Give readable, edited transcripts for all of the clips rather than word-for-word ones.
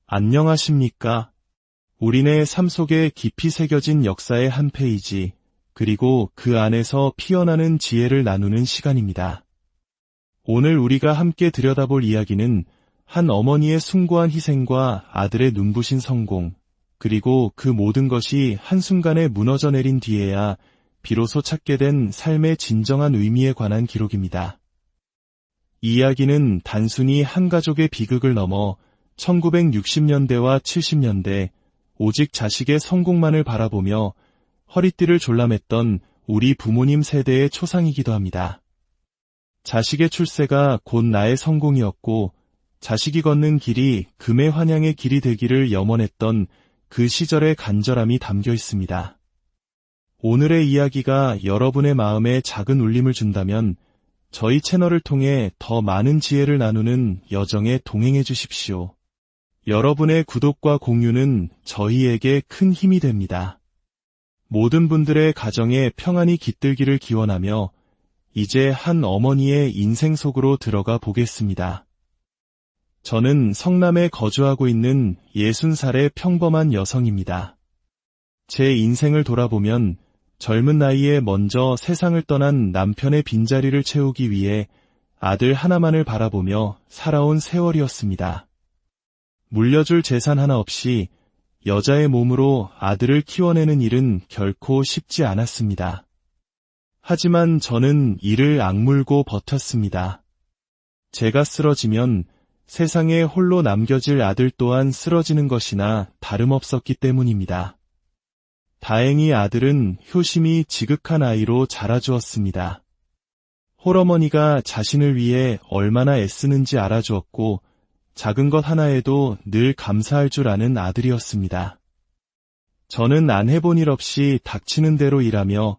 안녕하십니까? 우리네 삶 속에 깊이 새겨진 역사의 한 페이지, 그리고 그 안에서 피어나는 지혜를 나누는 시간입니다. 오늘 우리가 함께 들여다볼 이야기는 한 어머니의 숭고한 희생과 아들의 눈부신 성공, 그리고 그 모든 것이 한순간에 무너져 내린 뒤에야 비로소 찾게 된 삶의 진정한 의미에 관한 기록입니다. 이 이야기는 단순히 한 가족의 비극을 넘어 1960년대와 70년대 오직 자식의 성공만을 바라보며 허리띠를 졸라맸던 우리 부모님 세대의 초상이기도 합니다. 자식의 출세가 곧 나의 성공이었고 자식이 걷는 길이 금의 환양의 길이 되기를 염원했던 그 시절의 간절함이 담겨 있습니다. 오늘의 이야기가 여러분의 마음에 작은 울림을 준다면 저희 채널을 통해 더 많은 지혜를 나누는 여정에 동행해 주십시오. 여러분의 구독과 공유는 저희에게 큰 힘이 됩니다. 모든 분들의 가정에 평안이 깃들기를 기원하며 이제 한 어머니의 인생 속으로 들어가 보겠습니다. 저는 성남에 거주하고 있는 60살의 평범한 여성입니다. 제 인생을 돌아보면 젊은 나이에 먼저 세상을 떠난 남편의 빈자리를 채우기 위해 아들 하나만을 바라보며 살아온 세월이었습니다. 물려줄 재산 하나 없이 여자의 몸으로 아들을 키워내는 일은 결코 쉽지 않았습니다. 하지만 저는 이를 악물고 버텼습니다. 제가 쓰러지면 세상에 홀로 남겨질 아들 또한 쓰러지는 것이나 다름없었기 때문입니다. 다행히 아들은 효심이 지극한 아이로 자라주었습니다. 홀어머니가 자신을 위해 얼마나 애쓰는지 알아주었고 작은 것 하나에도 늘 감사할 줄 아는 아들이었습니다. 저는 안 해본 일 없이 닥치는 대로 일하며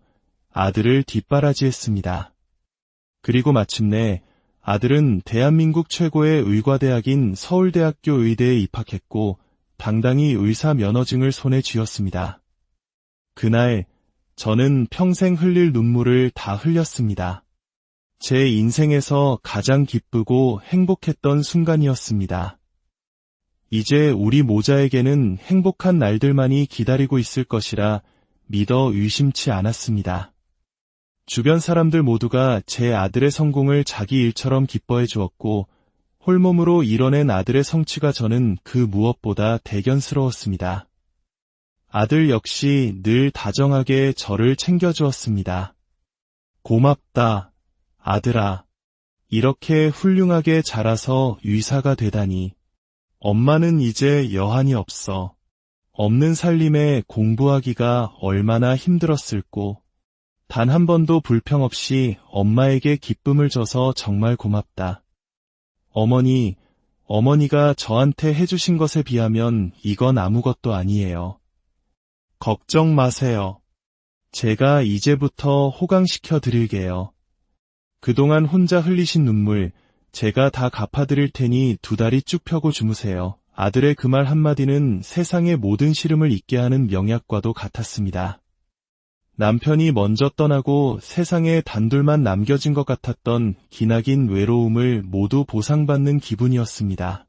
아들을 뒷바라지했습니다. 그리고 마침내 아들은 대한민국 최고의 의과대학인 서울대학교 의대에 입학했고 당당히 의사 면허증을 손에 쥐었습니다. 그날 저는 평생 흘릴 눈물을 다 흘렸습니다. 제 인생에서 가장 기쁘고 행복했던 순간이었습니다. 이제 우리 모자에게는 행복한 날들만이 기다리고 있을 것이라 믿어 의심치 않았습니다. 주변 사람들 모두가 제 아들의 성공을 자기 일처럼 기뻐해 주었고 홀몸으로 이뤄낸 아들의 성취가 저는 그 무엇보다 대견스러웠습니다. 아들 역시 늘 다정하게 저를 챙겨주었습니다. 고맙다. 아들아, 이렇게 훌륭하게 자라서 의사가 되다니. 엄마는 이제 여한이 없어. 없는 살림에 공부하기가 얼마나 힘들었을꼬. 단 한 번도 불평 없이 엄마에게 기쁨을 줘서 정말 고맙다. 어머니가 저한테 해주신 것에 비하면 이건 아무것도 아니에요. 걱정 마세요. 제가 이제부터 호강시켜 드릴게요. 그동안 혼자 흘리신 눈물, 제가 다 갚아드릴 테니 2다리 쭉 펴고 주무세요. 아들의 그 말 한마디는 세상의 모든 시름을 잊게 하는 명약과도 같았습니다. 남편이 먼저 떠나고 세상에 단둘만 남겨진 것 같았던 기나긴 외로움을 모두 보상받는 기분이었습니다.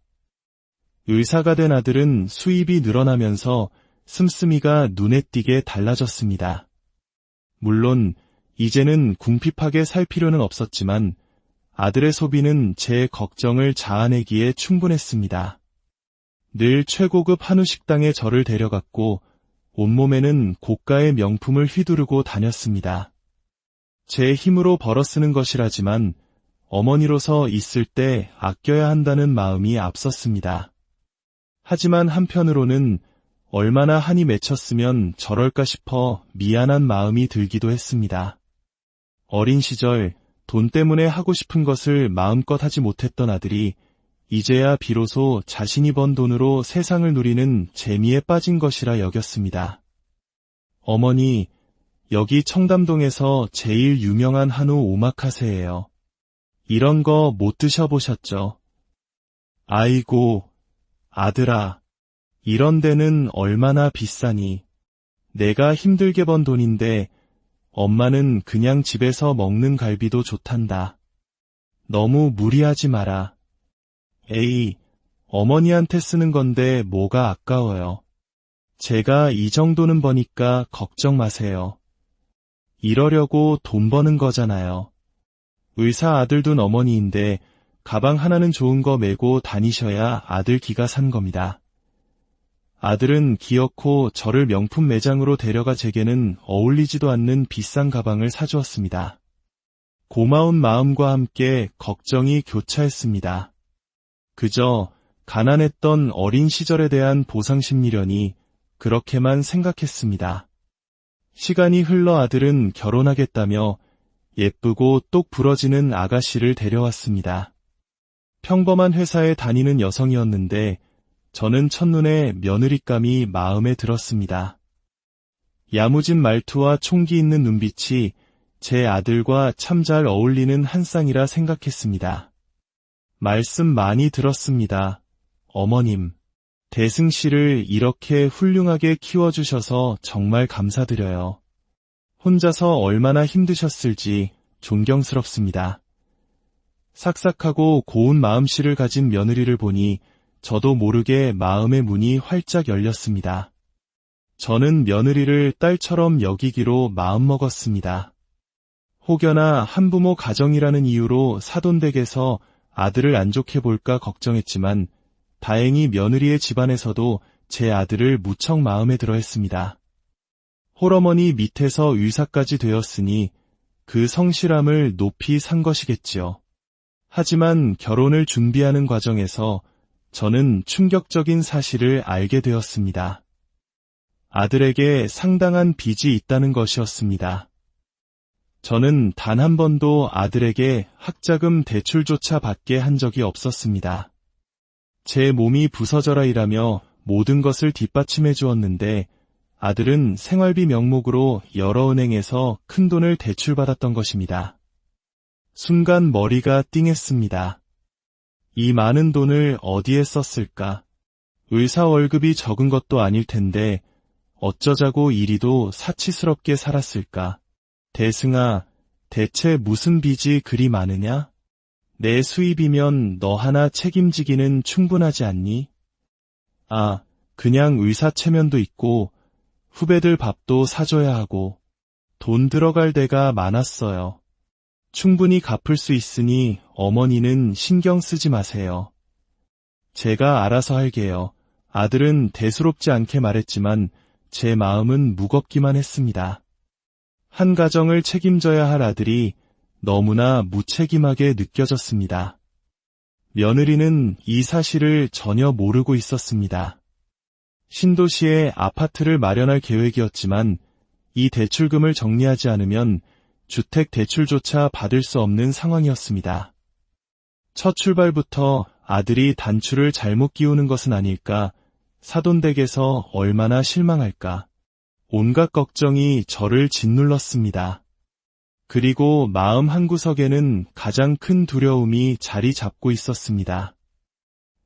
의사가 된 아들은 수입이 늘어나면서 씀씀이가 눈에 띄게 달라졌습니다. 물론 이제는 궁핍하게 살 필요는 없었지만 아들의 소비는 제 걱정을 자아내기에 충분했습니다. 늘 최고급 한우 식당에 저를 데려갔고 온몸에는 고가의 명품을 휘두르고 다녔습니다. 제 힘으로 벌어쓰는 것이라지만 어머니로서 있을 때 아껴야 한다는 마음이 앞섰습니다. 하지만 한편으로는 얼마나 한이 맺혔으면 저럴까 싶어 미안한 마음이 들기도 했습니다. 어린 시절 돈 때문에 하고 싶은 것을 마음껏 하지 못했던 아들이 이제야 비로소 자신이 번 돈으로 세상을 누리는 재미에 빠진 것이라 여겼습니다. 어머니, 여기 청담동에서 제일 유명한 한우 오마카세예요. 이런 거 못 드셔보셨죠? 아이고, 아들아, 이런 데는 얼마나 비싸니. 내가 힘들게 번 돈인데 엄마는 그냥 집에서 먹는 갈비도 좋단다. 너무 무리하지 마라. 에이, 어머니한테 쓰는 건데 뭐가 아까워요. 제가 이 정도는 버니까 걱정 마세요. 이러려고 돈 버는 거잖아요. 의사 아들 둔 어머니인데 가방 하나는 좋은 거 메고 다니셔야 아들 기가 산 겁니다. 아들은 기어코 저를 명품 매장으로 데려가 제게는 어울리지도 않는 비싼 가방을 사주었습니다. 고마운 마음과 함께 걱정이 교차했습니다. 그저 가난했던 어린 시절에 대한 보상 심리련이 그렇게만 생각했습니다. 시간이 흘러 아들은 결혼하겠다며 예쁘고 똑 부러지는 아가씨를 데려왔습니다. 평범한 회사에 다니는 여성이었는데 저는 첫눈에 며느리감이 마음에 들었습니다. 야무진 말투와 총기 있는 눈빛이 제 아들과 참 잘 어울리는 한 쌍이라 생각했습니다. 말씀 많이 들었습니다. 어머님, 대승 씨를 이렇게 훌륭하게 키워주셔서 정말 감사드려요. 혼자서 얼마나 힘드셨을지 존경스럽습니다. 삭삭하고 고운 마음씨를 가진 며느리를 보니 저도 모르게 마음의 문이 활짝 열렸습니다. 저는 며느리를 딸처럼 여기기로 마음먹었습니다. 혹여나 한부모 가정이라는 이유로 사돈댁에서 아들을 안 좋게 볼까 걱정했지만 다행히 며느리의 집안에서도 제 아들을 무척 마음에 들어 했습니다. 홀어머니 밑에서 의사까지 되었으니 그 성실함을 높이 산 것이겠지요. 하지만 결혼을 준비하는 과정에서 저는 충격적인 사실을 알게 되었습니다. 아들에게 상당한 빚이 있다는 것이었습니다. 저는 단 한 번도 아들에게 학자금 대출조차 받게 한 적이 없었습니다. 제 몸이 부서져라 일하며 모든 것을 뒷받침해 주었는데 아들은 생활비 명목으로 여러 은행에서 큰 돈을 대출받았던 것입니다. 순간 머리가 띵했습니다. 이 많은 돈을 어디에 썼을까? 의사 월급이 적은 것도 아닐 텐데 어쩌자고 이리도 사치스럽게 살았을까? 대승아, 대체 무슨 빚이 그리 많으냐? 내 수입이면 너 하나 책임지기는 충분하지 않니? 아, 그냥 의사 체면도 있고 후배들 밥도 사줘야 하고 돈 들어갈 데가 많았어요. 충분히 갚을 수 있으니 어머니는 신경 쓰지 마세요. 제가 알아서 할게요. 아들은 대수롭지 않게 말했지만 제 마음은 무겁기만 했습니다. 한 가정을 책임져야 할 아들이 너무나 무책임하게 느껴졌습니다. 며느리는 이 사실을 전혀 모르고 있었습니다. 신도시에 아파트를 마련할 계획이었지만 이 대출금을 정리하지 않으면 주택 대출조차 받을 수 없는 상황이었습니다. 첫 출발부터 아들이 단추를 잘못 끼우는 것은 아닐까, 사돈댁에서 얼마나 실망할까, 온갖 걱정이 저를 짓눌렀습니다. 그리고 마음 한구석에는 가장 큰 두려움이 자리 잡고 있었습니다.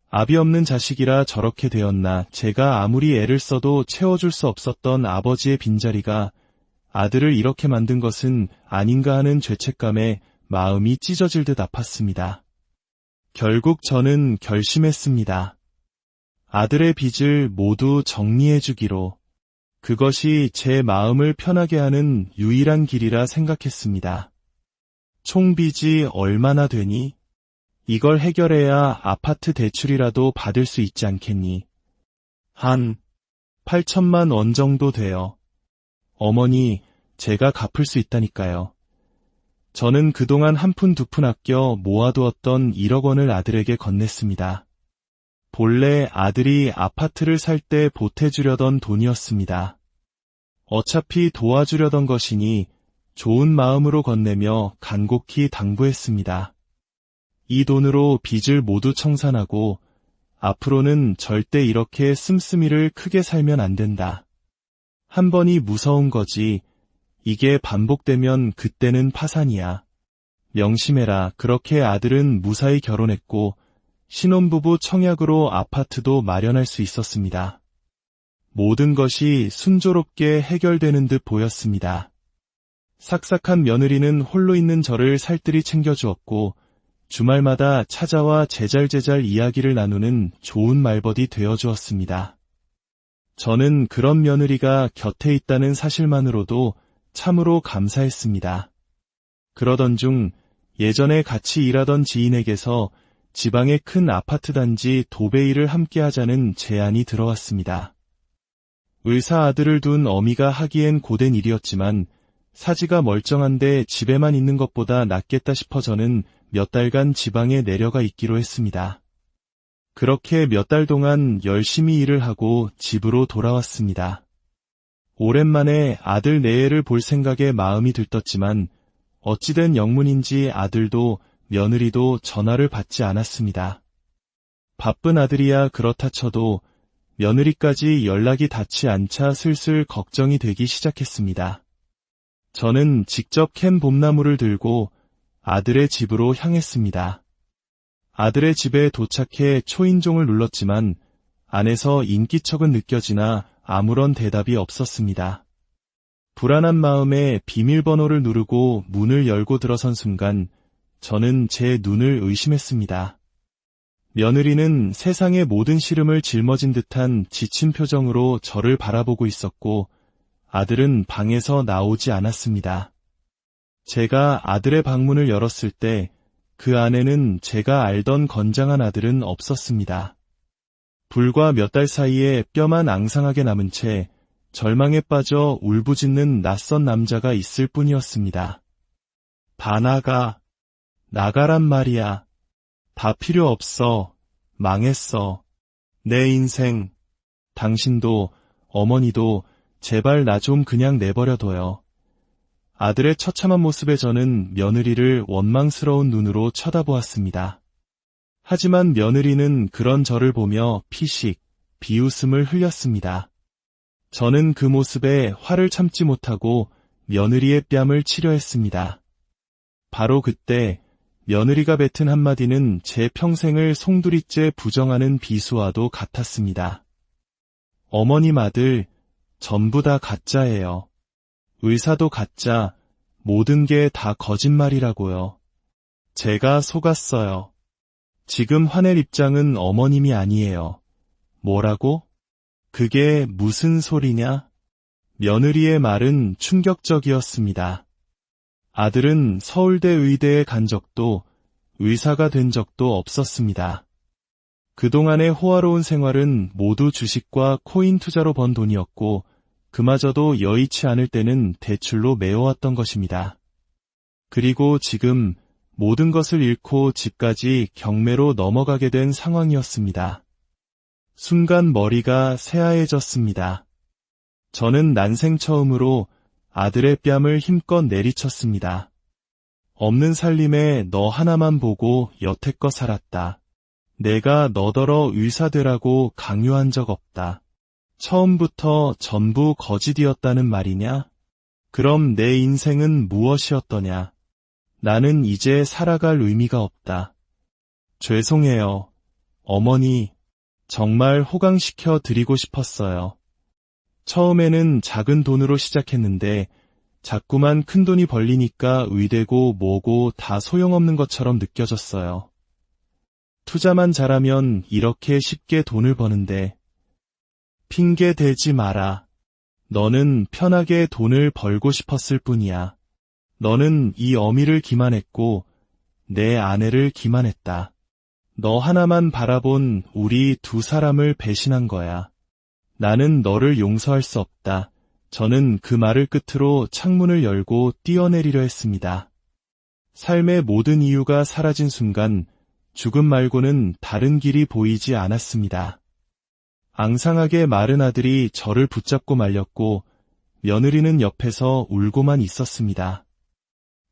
압이 없는 자식이라 저렇게 되었나, 제가 아무리 애를 써도 채워줄 수 없었던 아버지의 빈자리가 아들을 이렇게 만든 것은 아닌가 하는 죄책감에 마음이 찢어질 듯 아팠습니다. 결국 저는 결심했습니다. 아들의 빚을 모두 정리해주기로. 그것이 제 마음을 편하게 하는 유일한 길이라 생각했습니다. 총 빚이 얼마나 되니? 이걸 해결해야 아파트 대출이라도 받을 수 있지 않겠니? 한 8천만 원 정도 돼요. 어머니, 제가 갚을 수 있다니까요. 저는 그동안 한 푼 두 푼 아껴 모아두었던 1억 원을 아들에게 건넸습니다. 본래 아들이 아파트를 살 때 보태주려던 돈이었습니다. 어차피 도와주려던 것이니 좋은 마음으로 건네며 간곡히 당부했습니다. 이 돈으로 빚을 모두 청산하고 앞으로는 절대 이렇게 씀씀이를 크게 살면 안 된다. 한 번이 무서운 거지 이게 반복되면 그때는 파산이야. 명심해라. 그렇게 아들은 무사히 결혼했고 신혼부부 청약으로 아파트도 마련할 수 있었습니다. 모든 것이 순조롭게 해결되는 듯 보였습니다. 삭삭한 며느리는 홀로 있는 저를 살뜰히 챙겨주었고 주말마다 찾아와 제잘제잘 이야기를 나누는 좋은 말벗이 되어 주었습니다. 저는 그런 며느리가 곁에 있다는 사실만으로도 참으로 감사했습니다. 그러던 중 예전에 같이 일하던 지인에게서 지방의 큰 아파트 단지 도배일을 함께 하자는 제안이 들어왔습니다. 의사 아들을 둔 어미가 하기엔 고된 일이었지만 사지가 멀쩡한데 집에만 있는 것보다 낫겠다 싶어 저는 몇 달간 지방에 내려가 있기로 했습니다. 그렇게 몇 달 동안 열심히 일을 하고 집으로 돌아왔습니다. 오랜만에 아들 내애를 볼 생각에 마음이 들떴지만 어찌된 영문인지 아들도 며느리도 전화를 받지 않았습니다. 바쁜 아들이야 그렇다 쳐도 며느리까지 연락이 닿지 않자 슬슬 걱정이 되기 시작했습니다. 저는 직접 캔 봄나무를 들고 아들의 집으로 향했습니다. 아들의 집에 도착해 초인종을 눌렀지만 안에서 인기척은 느껴지나 아무런 대답이 없었습니다. 불안한 마음에 비밀번호를 누르고 문을 열고 들어선 순간 저는 제 눈을 의심했습니다. 며느리는 세상의 모든 시름을 짊어진 듯한 지친 표정으로 저를 바라보고 있었고 아들은 방에서 나오지 않았습니다. 제가 아들의 방문을 열었을 때 그 안에는 제가 알던 건장한 아들은 없었습니다. 불과 몇 달 사이에 뼈만 앙상하게 남은 채 절망에 빠져 울부짖는 낯선 남자가 있을 뿐이었습니다. 다 나가란 말이야. 다 필요 없어. 망했어. 내 인생. 당신도 어머니도 제발 나 좀 그냥 내버려둬요. 아들의 처참한 모습에 저는 며느리를 원망스러운 눈으로 쳐다보았습니다. 하지만 며느리는 그런 저를 보며 피식, 비웃음을 흘렸습니다. 저는 그 모습에 화를 참지 못하고 며느리의 뺨을 치려 했습니다. 바로 그때 며느리가 뱉은 한마디는 제 평생을 송두리째 부정하는 비수와도 같았습니다. 어머님 아들, 전부 다 가짜예요. 의사도 가짜, 모든 게 다 거짓말이라고요. 제가 속았어요. 지금 화낼 입장은 어머님이 아니에요. 뭐라고? 그게 무슨 소리냐? 며느리의 말은 충격적이었습니다. 아들은 서울대 의대에 간 적도 의사가 된 적도 없었습니다. 그동안의 호화로운 생활은 모두 주식과 코인 투자로 번 돈이었고 그마저도 여의치 않을 때는 대출로 메워왔던 것입니다. 그리고 지금 모든 것을 잃고 집까지 경매로 넘어가게 된 상황이었습니다. 순간 머리가 새하얘졌습니다. 저는 난생 처음으로 아들의 뺨을 힘껏 내리쳤습니다. 없는 살림에 너 하나만 보고 여태껏 살았다. 내가 너더러 의사 되라고 강요한 적 없다. 처음부터 전부 거짓이었다는 말이냐? 그럼 내 인생은 무엇이었더냐? 나는 이제 살아갈 의미가 없다. 죄송해요. 어머니, 정말 호강시켜 드리고 싶었어요. 처음에는 작은 돈으로 시작했는데 자꾸만 큰 돈이 벌리니까 의대고 뭐고 다 소용없는 것처럼 느껴졌어요. 투자만 잘하면 이렇게 쉽게 돈을 버는데 핑계 대지 마라. 너는 편하게 돈을 벌고 싶었을 뿐이야. 너는 이 어미를 기만했고 내 아내를 기만했다. 너 하나만 바라본 우리 두 사람을 배신한 거야. 나는 너를 용서할 수 없다. 저는 그 말을 끝으로 창문을 열고 뛰어내리려 했습니다. 삶의 모든 이유가 사라진 순간 죽음 말고는 다른 길이 보이지 않았습니다. 앙상하게 마른 아들이 저를 붙잡고 말렸고 며느리는 옆에서 울고만 있었습니다.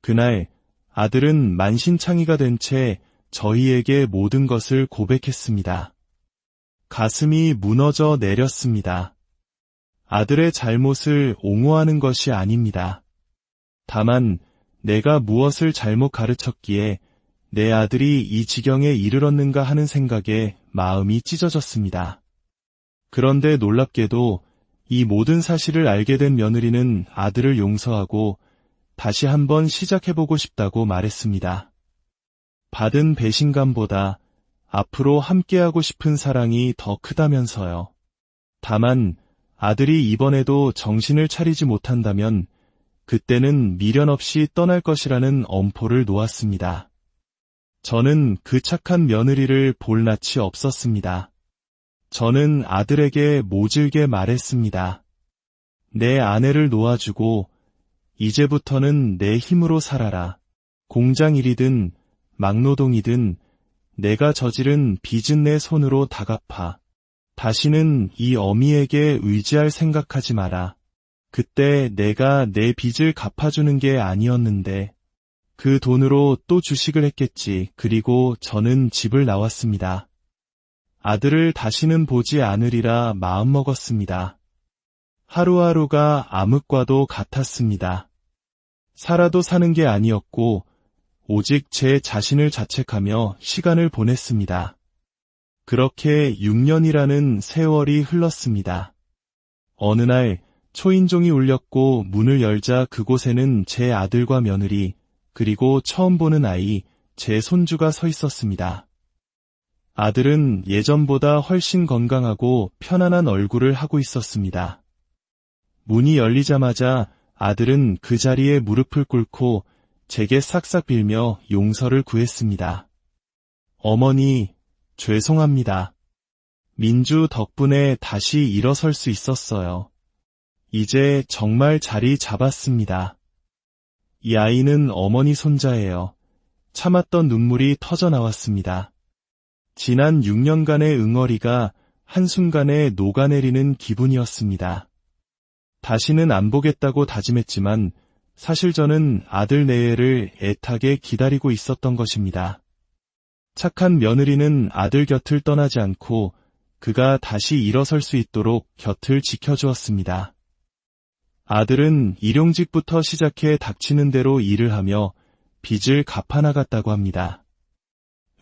그날 아들은 만신창이가 된 채 저희에게 모든 것을 고백했습니다. 가슴이 무너져 내렸습니다. 아들의 잘못을 옹호하는 것이 아닙니다. 다만 내가 무엇을 잘못 가르쳤기에 내 아들이 이 지경에 이르렀는가 하는 생각에 마음이 찢어졌습니다. 그런데 놀랍게도 이 모든 사실을 알게 된 며느리는 아들을 용서하고 다시 한번 시작해보고 싶다고 말했습니다. 받은 배신감보다 앞으로 함께하고 싶은 사랑이 더 크다면서요. 다만 아들이 이번에도 정신을 차리지 못한다면 그때는 미련 없이 떠날 것이라는 엄포를 놓았습니다. 저는 그 착한 며느리를 볼 낯이 없었습니다. 저는 아들에게 모질게 말했습니다. 내 아내를 놓아주고 이제부터는 내 힘으로 살아라. 공장 일이든 막노동이든 내가 저지른 빚은 내 손으로 다 갚아. 다시는 이 어미에게 의지할 생각하지 마라. 그때 내가 내 빚을 갚아주는 게 아니었는데 그 돈으로 또 주식을 했겠지. 그리고 저는 집을 나왔습니다. 아들을 다시는 보지 않으리라 마음먹었습니다. 하루하루가 암흑과도 같았습니다. 살아도 사는 게 아니었고 오직 제 자신을 자책하며 시간을 보냈습니다. 그렇게 6년이라는 세월이 흘렀습니다. 어느 날 초인종이 울렸고 문을 열자 그곳에는 제 아들과 며느리, 그리고 처음 보는 아이, 제 손주가 서 있었습니다. 아들은 예전보다 훨씬 건강하고 편안한 얼굴을 하고 있었습니다. 문이 열리자마자 아들은 그 자리에 무릎을 꿇고 제게 싹싹 빌며 용서를 구했습니다. 어머니, 죄송합니다. 민주 덕분에 다시 일어설 수 있었어요. 이제 정말 자리 잡았습니다. 이 아이는 어머니 손자예요. 참았던 눈물이 터져 나왔습니다. 지난 6년간의 응어리가 한순간에 녹아내리는 기분이었습니다. 다시는 안 보겠다고 다짐했지만 사실 저는 아들 내외를 애타게 기다리고 있었던 것입니다. 착한 며느리는 아들 곁을 떠나지 않고 그가 다시 일어설 수 있도록 곁을 지켜주었습니다. 아들은 일용직부터 시작해 닥치는 대로 일을 하며 빚을 갚아나갔다고 합니다.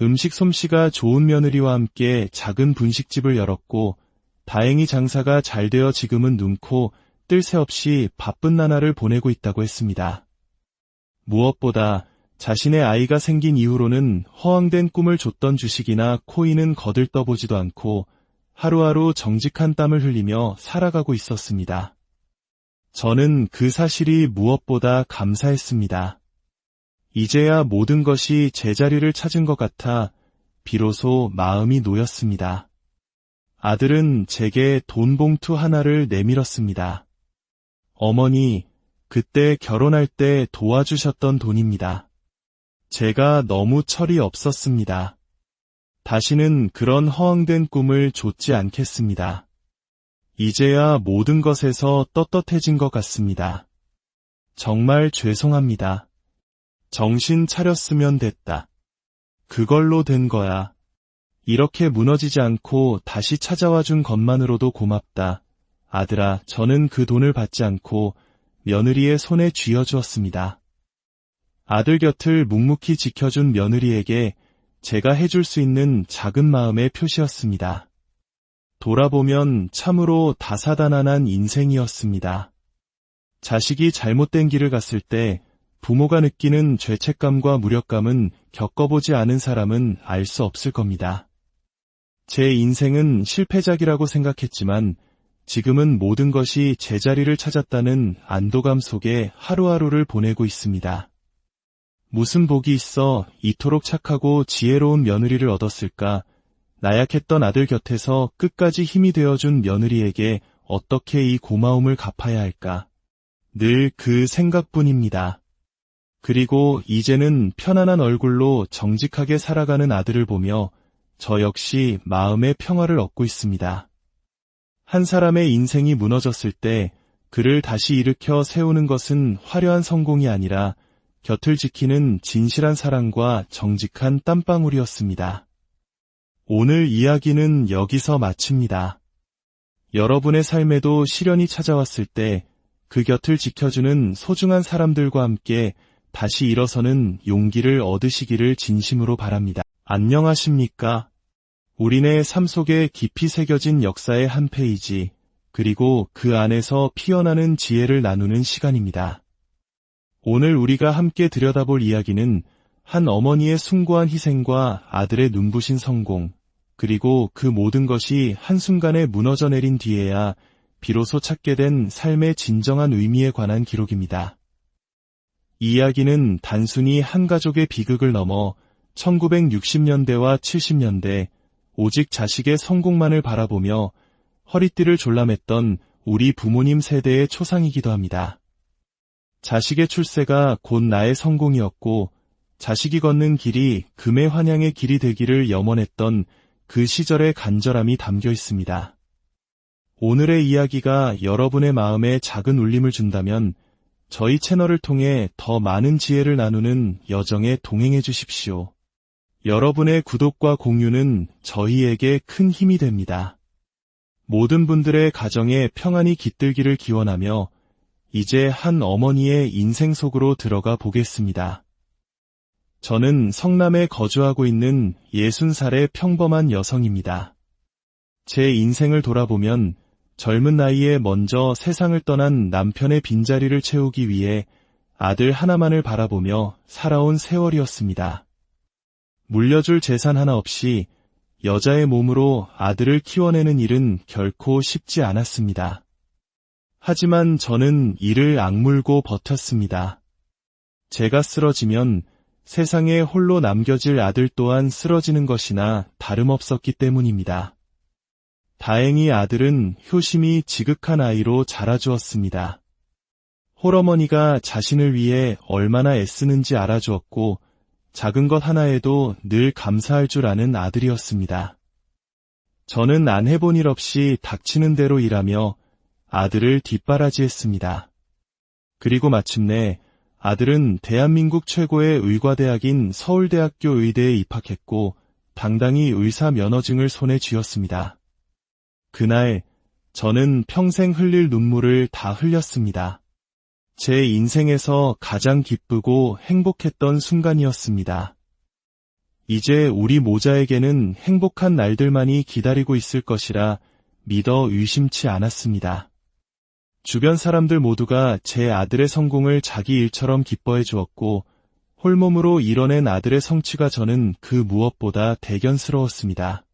음식 솜씨가 좋은 며느리와 함께 작은 분식집을 열었고 다행히 장사가 잘 되어 지금은 눈코 뜰 새 없이 바쁜 나날을 보내고 있다고 했습니다. 무엇보다 자신의 아이가 생긴 이후로는 허황된 꿈을 줬던 주식이나 코인은 거들떠보지도 않고 하루하루 정직한 땀을 흘리며 살아가고 있었습니다. 저는 그 사실이 무엇보다 감사했습니다. 이제야 모든 것이 제자리를 찾은 것 같아 비로소 마음이 놓였습니다. 아들은 제게 돈 봉투 하나를 내밀었습니다. 어머니, 그때 결혼할 때 도와주셨던 돈입니다. 제가 너무 철이 없었습니다. 다시는 그런 허황된 꿈을 좇지 않겠습니다. 이제야 모든 것에서 떳떳해진 것 같습니다. 정말 죄송합니다. 정신 차렸으면 됐다. 그걸로 된 거야. 이렇게 무너지지 않고 다시 찾아와 준 것만으로도 고맙다. 아들아, 저는 그 돈을 받지 않고 며느리의 손에 쥐어주었습니다. 아들 곁을 묵묵히 지켜준 며느리에게 제가 해줄 수 있는 작은 마음의 표시였습니다. 돌아보면 참으로 다사다난한 인생이었습니다. 자식이 잘못된 길을 갔을 때 부모가 느끼는 죄책감과 무력감은 겪어보지 않은 사람은 알 수 없을 겁니다. 제 인생은 실패작이라고 생각했지만 지금은 모든 것이 제자리를 찾았다는 안도감 속에 하루하루를 보내고 있습니다. 무슨 복이 있어 이토록 착하고 지혜로운 며느리를 얻었을까? 나약했던 아들 곁에서 끝까지 힘이 되어준 며느리에게 어떻게 이 고마움을 갚아야 할까? 늘 그 생각뿐입니다. 그리고 이제는 편안한 얼굴로 정직하게 살아가는 아들을 보며 저 역시 마음의 평화를 얻고 있습니다. 한 사람의 인생이 무너졌을 때 그를 다시 일으켜 세우는 것은 화려한 성공이 아니라 곁을 지키는 진실한 사랑과 정직한 땀방울이었습니다. 오늘 이야기는 여기서 마칩니다. 여러분의 삶에도 시련이 찾아왔을 때 그 곁을 지켜주는 소중한 사람들과 함께 다시 일어서는 용기를 얻으시기를 진심으로 바랍니다. 안녕하십니까? 우리네 삶 속에 깊이 새겨진 역사의 한 페이지, 그리고 그 안에서 피어나는 지혜를 나누는 시간입니다. 오늘 우리가 함께 들여다볼 이야기는 한 어머니의 숭고한 희생과 아들의 눈부신 성공, 그리고 그 모든 것이 한순간에 무너져 내린 뒤에야 비로소 찾게 된 삶의 진정한 의미에 관한 기록입니다. 이 이야기는 단순히 한 가족의 비극을 넘어 1960년대와 70년대 오직 자식의 성공만을 바라보며 허리띠를 졸라맸던 우리 부모님 세대의 초상이기도 합니다. 자식의 출세가 곧 나의 성공이었고 자식이 걷는 길이 금의 환양의 길이 되기를 염원했던 그 시절의 간절함이 담겨 있습니다. 오늘의 이야기가 여러분의 마음에 작은 울림을 준다면 저희 채널을 통해 더 많은 지혜를 나누는 여정에 동행해 주십시오. 여러분의 구독과 공유는 저희에게 큰 힘이 됩니다. 모든 분들의 가정에 평안이 깃들기를 기원하며 이제 한 어머니의 인생 속으로 들어가 보겠습니다. 저는 성남에 거주하고 있는 60살의 평범한 여성입니다. 제 인생을 돌아보면 젊은 나이에 먼저 세상을 떠난 남편의 빈자리를 채우기 위해 아들 하나만을 바라보며 살아온 세월이었습니다. 물려줄 재산 하나 없이 여자의 몸으로 아들을 키워내는 일은 결코 쉽지 않았습니다. 하지만 저는 이를 악물고 버텼습니다. 제가 쓰러지면 세상에 홀로 남겨질 아들 또한 쓰러지는 것이나 다름없었기 때문입니다. 다행히 아들은 효심이 지극한 아이로 자라주었습니다. 홀어머니가 자신을 위해 얼마나 애쓰는지 알아주었고 작은 것 하나에도 늘 감사할 줄 아는 아들이었습니다. 저는 안 해본 일 없이 닥치는 대로 일하며 아들을 뒷바라지했습니다. 그리고 마침내 아들은 대한민국 최고의 의과대학인 서울대학교 의대에 입학했고 당당히 의사 면허증을 손에 쥐었습니다. 그날 저는 평생 흘릴 눈물을 다 흘렸습니다. 제 인생에서 가장 기쁘고 행복했던 순간이었습니다. 이제 우리 모자에게는 행복한 날들만이 기다리고 있을 것이라 믿어 의심치 않았습니다. 주변 사람들 모두가 제 아들의 성공을 자기 일처럼 기뻐해 주었고 홀몸으로 이뤄낸 아들의 성취가 저는 그 무엇보다 대견스러웠습니다.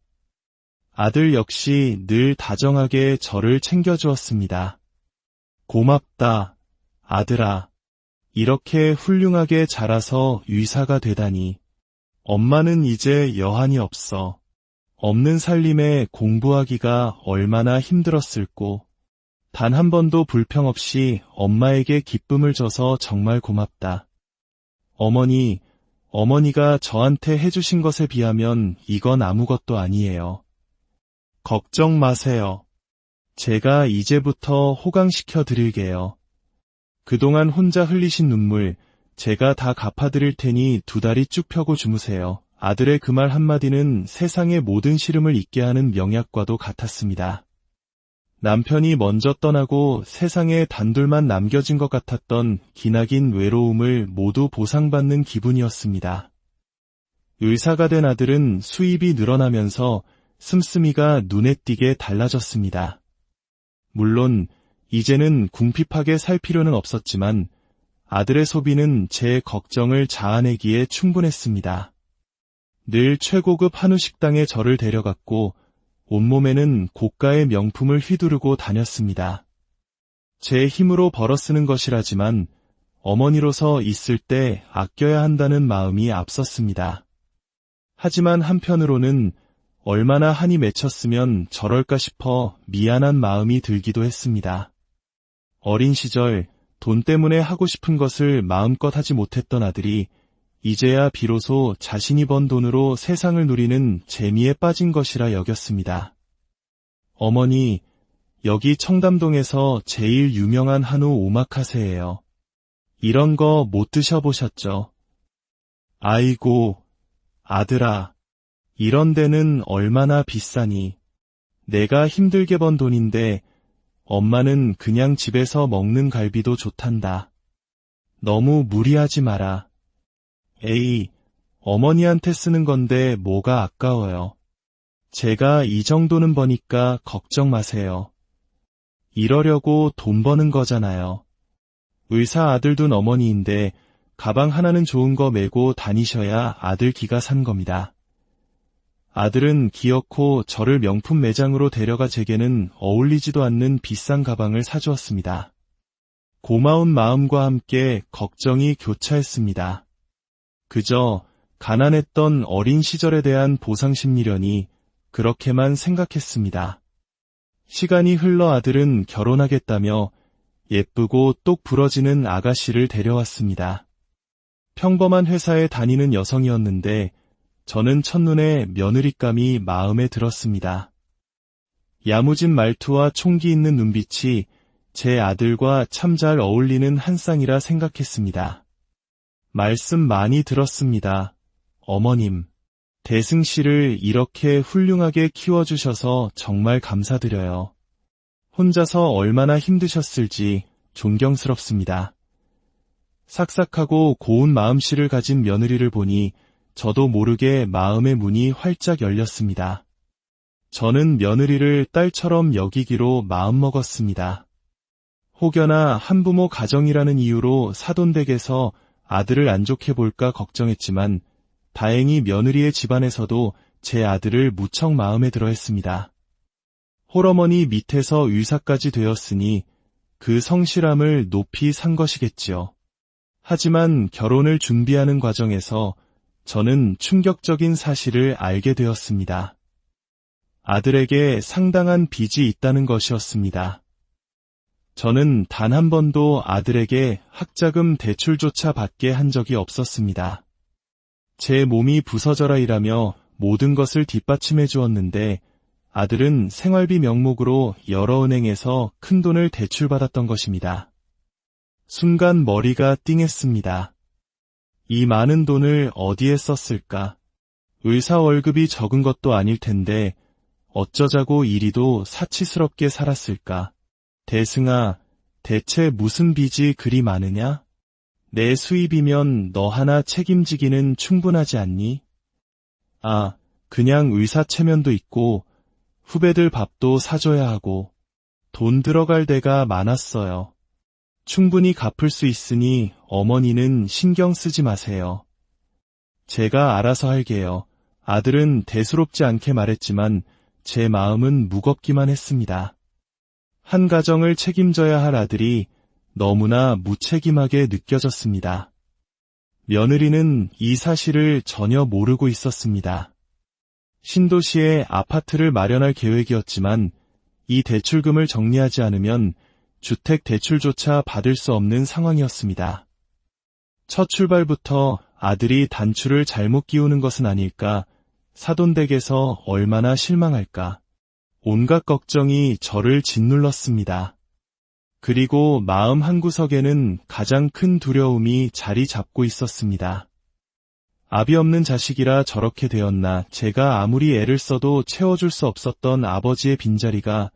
아들 역시 늘 다정하게 저를 챙겨주었습니다. 고맙다, 아들아. 이렇게 훌륭하게 자라서 의사가 되다니. 엄마는 이제 여한이 없어. 없는 살림에 공부하기가 얼마나 힘들었을꼬. 단 한 번도 불평 없이 엄마에게 기쁨을 줘서 정말 고맙다. 어머니가 저한테 해주신 것에 비하면 이건 아무것도 아니에요. 걱정 마세요. 제가 이제부터 호강시켜 드릴게요. 그동안 혼자 흘리신 눈물, 제가 다 갚아드릴 테니 두 다리 쭉 펴고 주무세요. 아들의 그 말 한마디는 세상의 모든 시름을 잊게 하는 명약과도 같았습니다. 남편이 먼저 떠나고 세상에 단둘만 남겨진 것 같았던 기나긴 외로움을 모두 보상받는 기분이었습니다. 의사가 된 아들은 수입이 늘어나면서 씀씀이가 눈에 띄게 달라졌습니다. 물론 이제는 궁핍하게 살 필요는 없었지만 아들의 소비는 제 걱정을 자아내기에 충분했습니다. 늘 최고급 한우 식당에 저를 데려갔고 온몸에는 고가의 명품을 휘두르고 다녔습니다. 제 힘으로 벌어쓰는 것이라지만 어머니로서 있을 때 아껴야 한다는 마음이 앞섰습니다. 하지만 한편으로는 얼마나 한이 맺혔으면 저럴까 싶어 미안한 마음이 들기도 했습니다. 어린 시절 돈 때문에 하고 싶은 것을 마음껏 하지 못했던 아들이 이제야 비로소 자신이 번 돈으로 세상을 누리는 재미에 빠진 것이라 여겼습니다. 어머니, 여기 청담동에서 제일 유명한 한우 오마카세예요. 이런 거 못 드셔보셨죠? 아이고, 아들아. 이런 데는 얼마나 비싸니. 내가 힘들게 번 돈인데 엄마는 그냥 집에서 먹는 갈비도 좋단다. 너무 무리하지 마라. 에이, 어머니한테 쓰는 건데 뭐가 아까워요. 제가 이 정도는 버니까 걱정 마세요. 이러려고 돈 버는 거잖아요. 의사 아들 둔 어머니인데 가방 하나는 좋은 거 메고 다니셔야 아들 기가 산 겁니다. 아들은 기어코 저를 명품 매장으로 데려가 제게는 어울리지도 않는 비싼 가방을 사주었습니다. 고마운 마음과 함께 걱정이 교차했습니다. 그저 가난했던 어린 시절에 대한 보상심리련이 그렇게만 생각했습니다. 시간이 흘러 아들은 결혼하겠다며 예쁘고 똑 부러지는 아가씨를 데려왔습니다. 평범한 회사에 다니는 여성이었는데 저는 첫눈에 며느리감이 마음에 들었습니다. 야무진 말투와 총기 있는 눈빛이 제 아들과 참 잘 어울리는 한 쌍이라 생각했습니다. 말씀 많이 들었습니다. 어머님, 대승 씨를 이렇게 훌륭하게 키워주셔서 정말 감사드려요. 혼자서 얼마나 힘드셨을지 존경스럽습니다. 삭삭하고 고운 마음씨를 가진 며느리를 보니 저도 모르게 마음의 문이 활짝 열렸습니다. 저는 며느리를 딸처럼 여기기로 마음먹었습니다. 혹여나 한부모 가정이라는 이유로 사돈댁에서 아들을 안 좋게 볼까 걱정했지만 다행히 며느리의 집안에서도 제 아들을 무척 마음에 들어 했습니다. 홀어머니 밑에서 의사까지 되었으니 그 성실함을 높이 산 것이겠지요. 하지만 결혼을 준비하는 과정에서 저는 충격적인 사실을 알게 되었습니다. 아들에게 상당한 빚이 있다는 것이었습니다. 저는 단 한 번도 아들에게 학자금 대출조차 받게 한 적이 없었습니다. 제 몸이 부서져라 일하며 모든 것을 뒷받침해 주었는데 아들은 생활비 명목으로 여러 은행에서 큰 돈을 대출받았던 것입니다. 순간 머리가 띵했습니다. 이 많은 돈을 어디에 썼을까? 의사 월급이 적은 것도 아닐 텐데 어쩌자고 이리도 사치스럽게 살았을까? 대승아, 대체 무슨 빚이 그리 많으냐? 내 수입이면 너 하나 책임지기는 충분하지 않니? 아, 그냥 의사 체면도 있고 후배들 밥도 사줘야 하고 돈 들어갈 데가 많았어요. 충분히 갚을 수 있으니 어머니는 신경 쓰지 마세요. 제가 알아서 할게요. 아들은 대수롭지 않게 말했지만 제 마음은 무겁기만 했습니다. 한 가정을 책임져야 할 아들이 너무나 무책임하게 느껴졌습니다. 며느리는 이 사실을 전혀 모르고 있었습니다. 신도시에 아파트를 마련할 계획이었지만 이 대출금을 정리하지 않으면 주택 대출조차 받을 수 없는 상황이었습니다. 첫 출발부터 아들이 단추를 잘못 끼우는 것은 아닐까, 사돈댁에서 얼마나 실망할까, 온갖 걱정이 저를 짓눌렀습니다. 그리고 마음 한구석에는 가장 큰 두려움이 자리 잡고 있었습니다. 압이 없는 자식이라 저렇게 되었나, 제가 아무리 애를 써도 채워줄 수 없었던 아버지의 빈자리가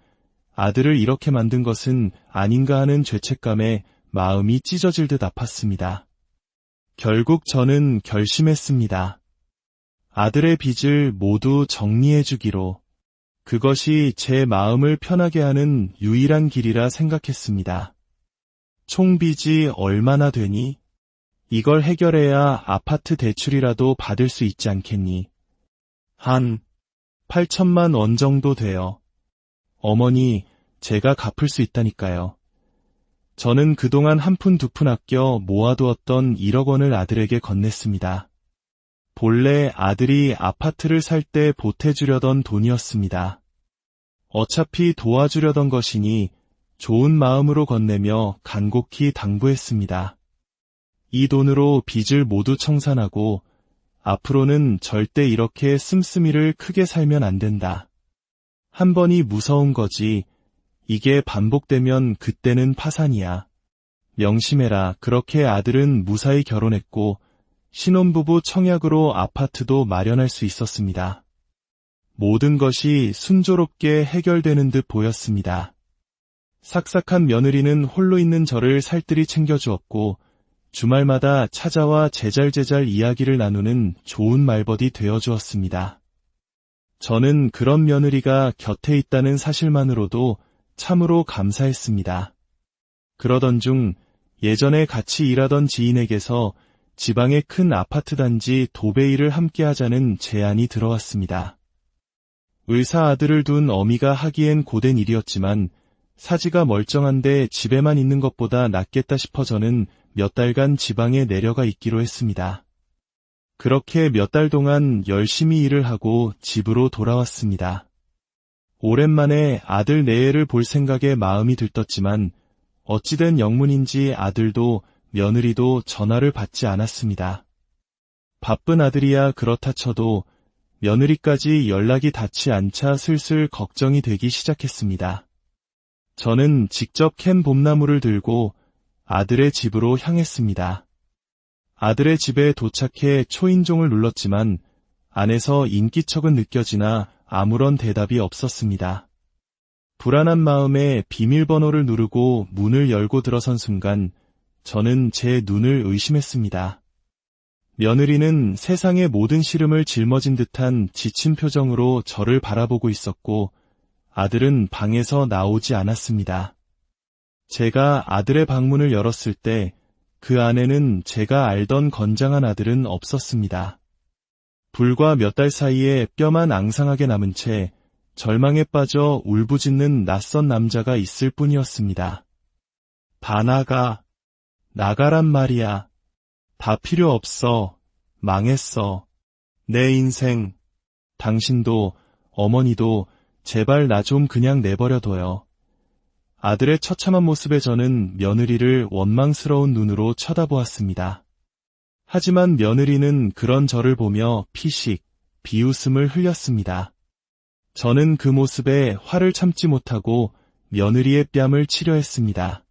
아들을 이렇게 만든 것은 아닌가 하는 죄책감에 마음이 찢어질 듯 아팠습니다. 결국 저는 결심했습니다. 아들의 빚을 모두 정리해주기로. 그것이 제 마음을 편하게 하는 유일한 길이라 생각했습니다. 총 빚이 얼마나 되니? 이걸 해결해야 아파트 대출이라도 받을 수 있지 않겠니? 한 8천만 원 정도 돼요. 어머니, 제가 갚을 수 있다니까요. 저는 그동안 한 푼 두 푼 아껴 모아두었던 1억 원을 아들에게 건넸습니다. 본래 아들이 아파트를 살 때 보태주려던 돈이었습니다. 어차피 도와주려던 것이니 좋은 마음으로 건네며 간곡히 당부했습니다. 이 돈으로 빚을 모두 청산하고 앞으로는 절대 이렇게 씀씀이를 크게 살면 안 된다. 한 번이 무서운 거지. 이게 반복되면 그때는 파산이야. 명심해라. 그렇게 아들은 무사히 결혼했고 신혼부부 청약으로 아파트도 마련할 수 있었습니다. 모든 것이 순조롭게 해결되는 듯 보였습니다. 삭삭한 며느리는 홀로 있는 저를 살뜰히 챙겨주었고 주말마다 찾아와 제잘제잘 이야기를 나누는 좋은 말벗이 되어주었습니다. 저는 그런 며느리가 곁에 있다는 사실만으로도 참으로 감사했습니다. 그러던 중 예전에 같이 일하던 지인에게서 지방의 큰 아파트 단지 도배일을 함께 하자는 제안이 들어왔습니다. 의사 아들을 둔 어미가 하기엔 고된 일이었지만 사지가 멀쩡한데 집에만 있는 것보다 낫겠다 싶어 저는 몇 달간 지방에 내려가 있기로 했습니다. 그렇게 몇 달 동안 열심히 일을 하고 집으로 돌아왔습니다. 오랜만에 아들 내애를 볼 생각에 마음이 들떴지만 어찌된 영문인지 아들도 며느리도 전화를 받지 않았습니다. 바쁜 아들이야 그렇다 쳐도 며느리까지 연락이 닿지 않자 슬슬 걱정이 되기 시작했습니다. 저는 직접 캔 봄나무를 들고 아들의 집으로 향했습니다. 아들의 집에 도착해 초인종을 눌렀지만 안에서 인기척은 느껴지나 아무런 대답이 없었습니다. 불안한 마음에 비밀번호를 누르고 문을 열고 들어선 순간 저는 제 눈을 의심했습니다. 며느리는 세상의 모든 시름을 짊어진 듯한 지친 표정으로 저를 바라보고 있었고 아들은 방에서 나오지 않았습니다. 제가 아들의 방문을 열었을 때 그 안에는 제가 알던 건장한 아들은 없었습니다. 불과 몇 달 사이에 뼈만 앙상하게 남은 채 절망에 빠져 울부짖는 낯선 남자가 있을 뿐이었습니다. 다 나가란 말이야. 다 필요 없어. 망했어. 내 인생. 당신도 어머니도 제발 나 좀 그냥 내버려둬요. 아들의 처참한 모습에 저는 며느리를 원망스러운 눈으로 쳐다보았습니다. 하지만 며느리는 그런 저를 보며 피식, 비웃음을 흘렸습니다. 저는 그 모습에 화를 참지 못하고 며느리의 뺨을 치려 했습니다.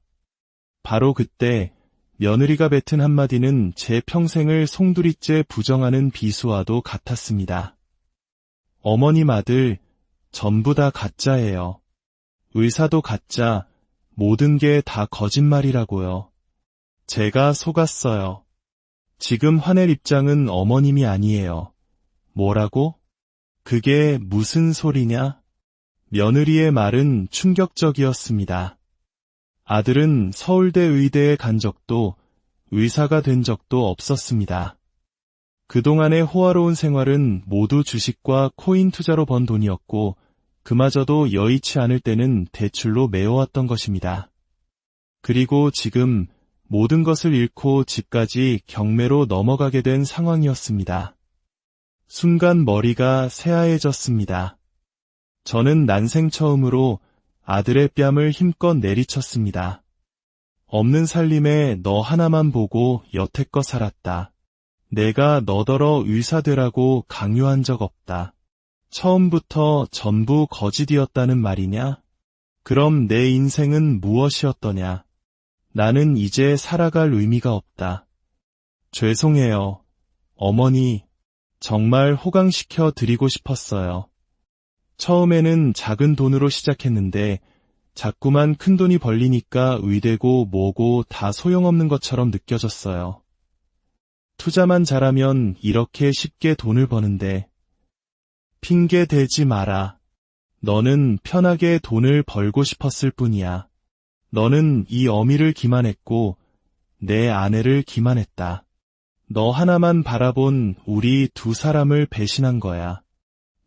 바로 그때 며느리가 뱉은 한마디는 제 평생을 송두리째 부정하는 비수와도 같았습니다. 어머님 아들, 전부 다 가짜예요. 의사도 가짜, 모든 게 다 거짓말이라고요. 제가 속았어요. 지금 화낼 입장은 어머님이 아니에요. 뭐라고? 그게 무슨 소리냐? 며느리의 말은 충격적이었습니다. 아들은 서울대 의대에 간 적도 의사가 된 적도 없었습니다. 그동안의 호화로운 생활은 모두 주식과 코인 투자로 번 돈이었고 그마저도 여의치 않을 때는 대출로 메워왔던 것입니다. 그리고 지금 모든 것을 잃고 집까지 경매로 넘어가게 된 상황이었습니다. 순간 머리가 새하얘졌습니다. 저는 난생 처음으로 아들의 뺨을 힘껏 내리쳤습니다. 없는 살림에 너 하나만 보고 여태껏 살았다. 내가 너더러 의사 되라고 강요한 적 없다. 처음부터 전부 거짓이었다는 말이냐? 그럼 내 인생은 무엇이었더냐? 나는 이제 살아갈 의미가 없다. 죄송해요. 어머니, 정말 호강시켜 드리고 싶었어요. 처음에는 작은 돈으로 시작했는데 자꾸만 큰 돈이 벌리니까 의대고 뭐고 다 소용없는 것처럼 느껴졌어요. 투자만 잘하면 이렇게 쉽게 돈을 버는데 핑계 대지 마라. 너는 편하게 돈을 벌고 싶었을 뿐이야. 너는 이 어미를 기만했고 내 아내를 기만했다. 너 하나만 바라본 우리 두 사람을 배신한 거야.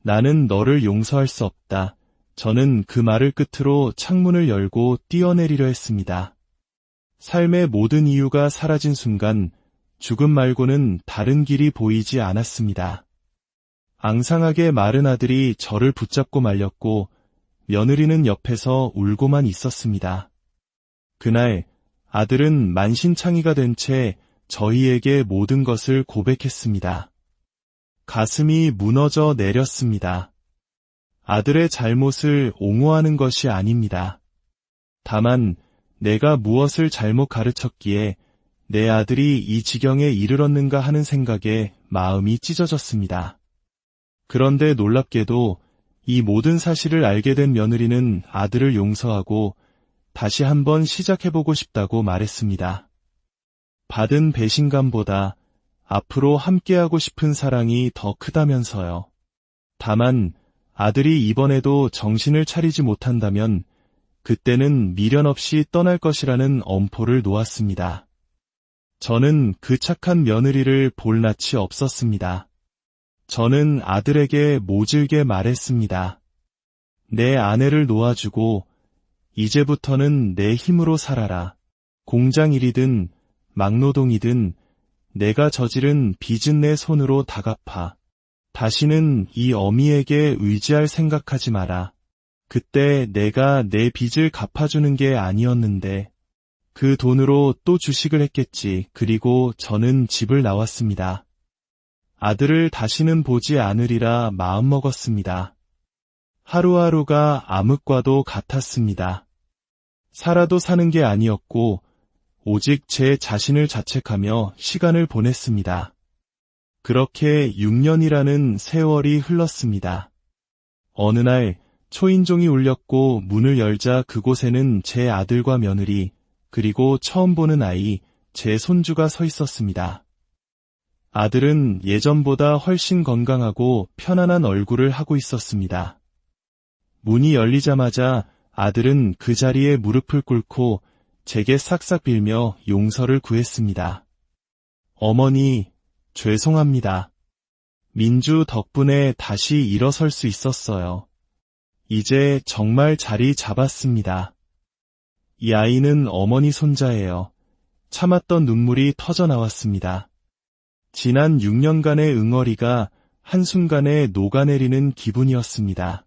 나는 너를 용서할 수 없다. 저는 그 말을 끝으로 창문을 열고 뛰어내리려 했습니다. 삶의 모든 이유가 사라진 순간 죽음 말고는 다른 길이 보이지 않았습니다. 앙상하게 마른 아들이 저를 붙잡고 말렸고 며느리는 옆에서 울고만 있었습니다. 그날 아들은 만신창이가 된 채 저희에게 모든 것을 고백했습니다. 가슴이 무너져 내렸습니다. 아들의 잘못을 옹호하는 것이 아닙니다. 다만 내가 무엇을 잘못 가르쳤기에 내 아들이 이 지경에 이르렀는가 하는 생각에 마음이 찢어졌습니다. 그런데 놀랍게도 이 모든 사실을 알게 된 며느리는 아들을 용서하고 다시 한번 시작해보고 싶다고 말했습니다. 받은 배신감보다 앞으로 함께하고 싶은 사랑이 더 크다면서요. 다만 아들이 이번에도 정신을 차리지 못한다면 그때는 미련 없이 떠날 것이라는 엄포를 놓았습니다. 저는 그 착한 며느리를 볼 낯이 없었습니다. 저는 아들에게 모질게 말했습니다. 내 아내를 놓아주고 이제부터는 내 힘으로 살아라. 공장 일이든 막노동이든 내가 저지른 빚은 내 손으로 다 갚아. 다시는 이 어미에게 의지할 생각하지 마라. 그때 내가 내 빚을 갚아주는 게 아니었는데 그 돈으로 또 주식을 했겠지. 그리고 저는 집을 나왔습니다. 아들을 다시는 보지 않으리라 마음먹었습니다. 하루하루가 암흑과도 같았습니다. 살아도 사는 게 아니었고 오직 제 자신을 자책하며 시간을 보냈습니다. 그렇게 6년이라는 세월이 흘렀습니다. 어느 날 초인종이 울렸고 문을 열자 그곳에는 제 아들과 며느리, 그리고 처음 보는 아이, 제 손주가 서 있었습니다. 아들은 예전보다 훨씬 건강하고 편안한 얼굴을 하고 있었습니다. 문이 열리자마자 아들은 그 자리에 무릎을 꿇고 제게 싹싹 빌며 용서를 구했습니다. 어머니, 죄송합니다. 민주 덕분에 다시 일어설 수 있었어요. 이제 정말 자리 잡았습니다. 이 아이는 어머니 손자예요. 참았던 눈물이 터져 나왔습니다. 지난 6년간의 응어리가 한순간에 녹아내리는 기분이었습니다.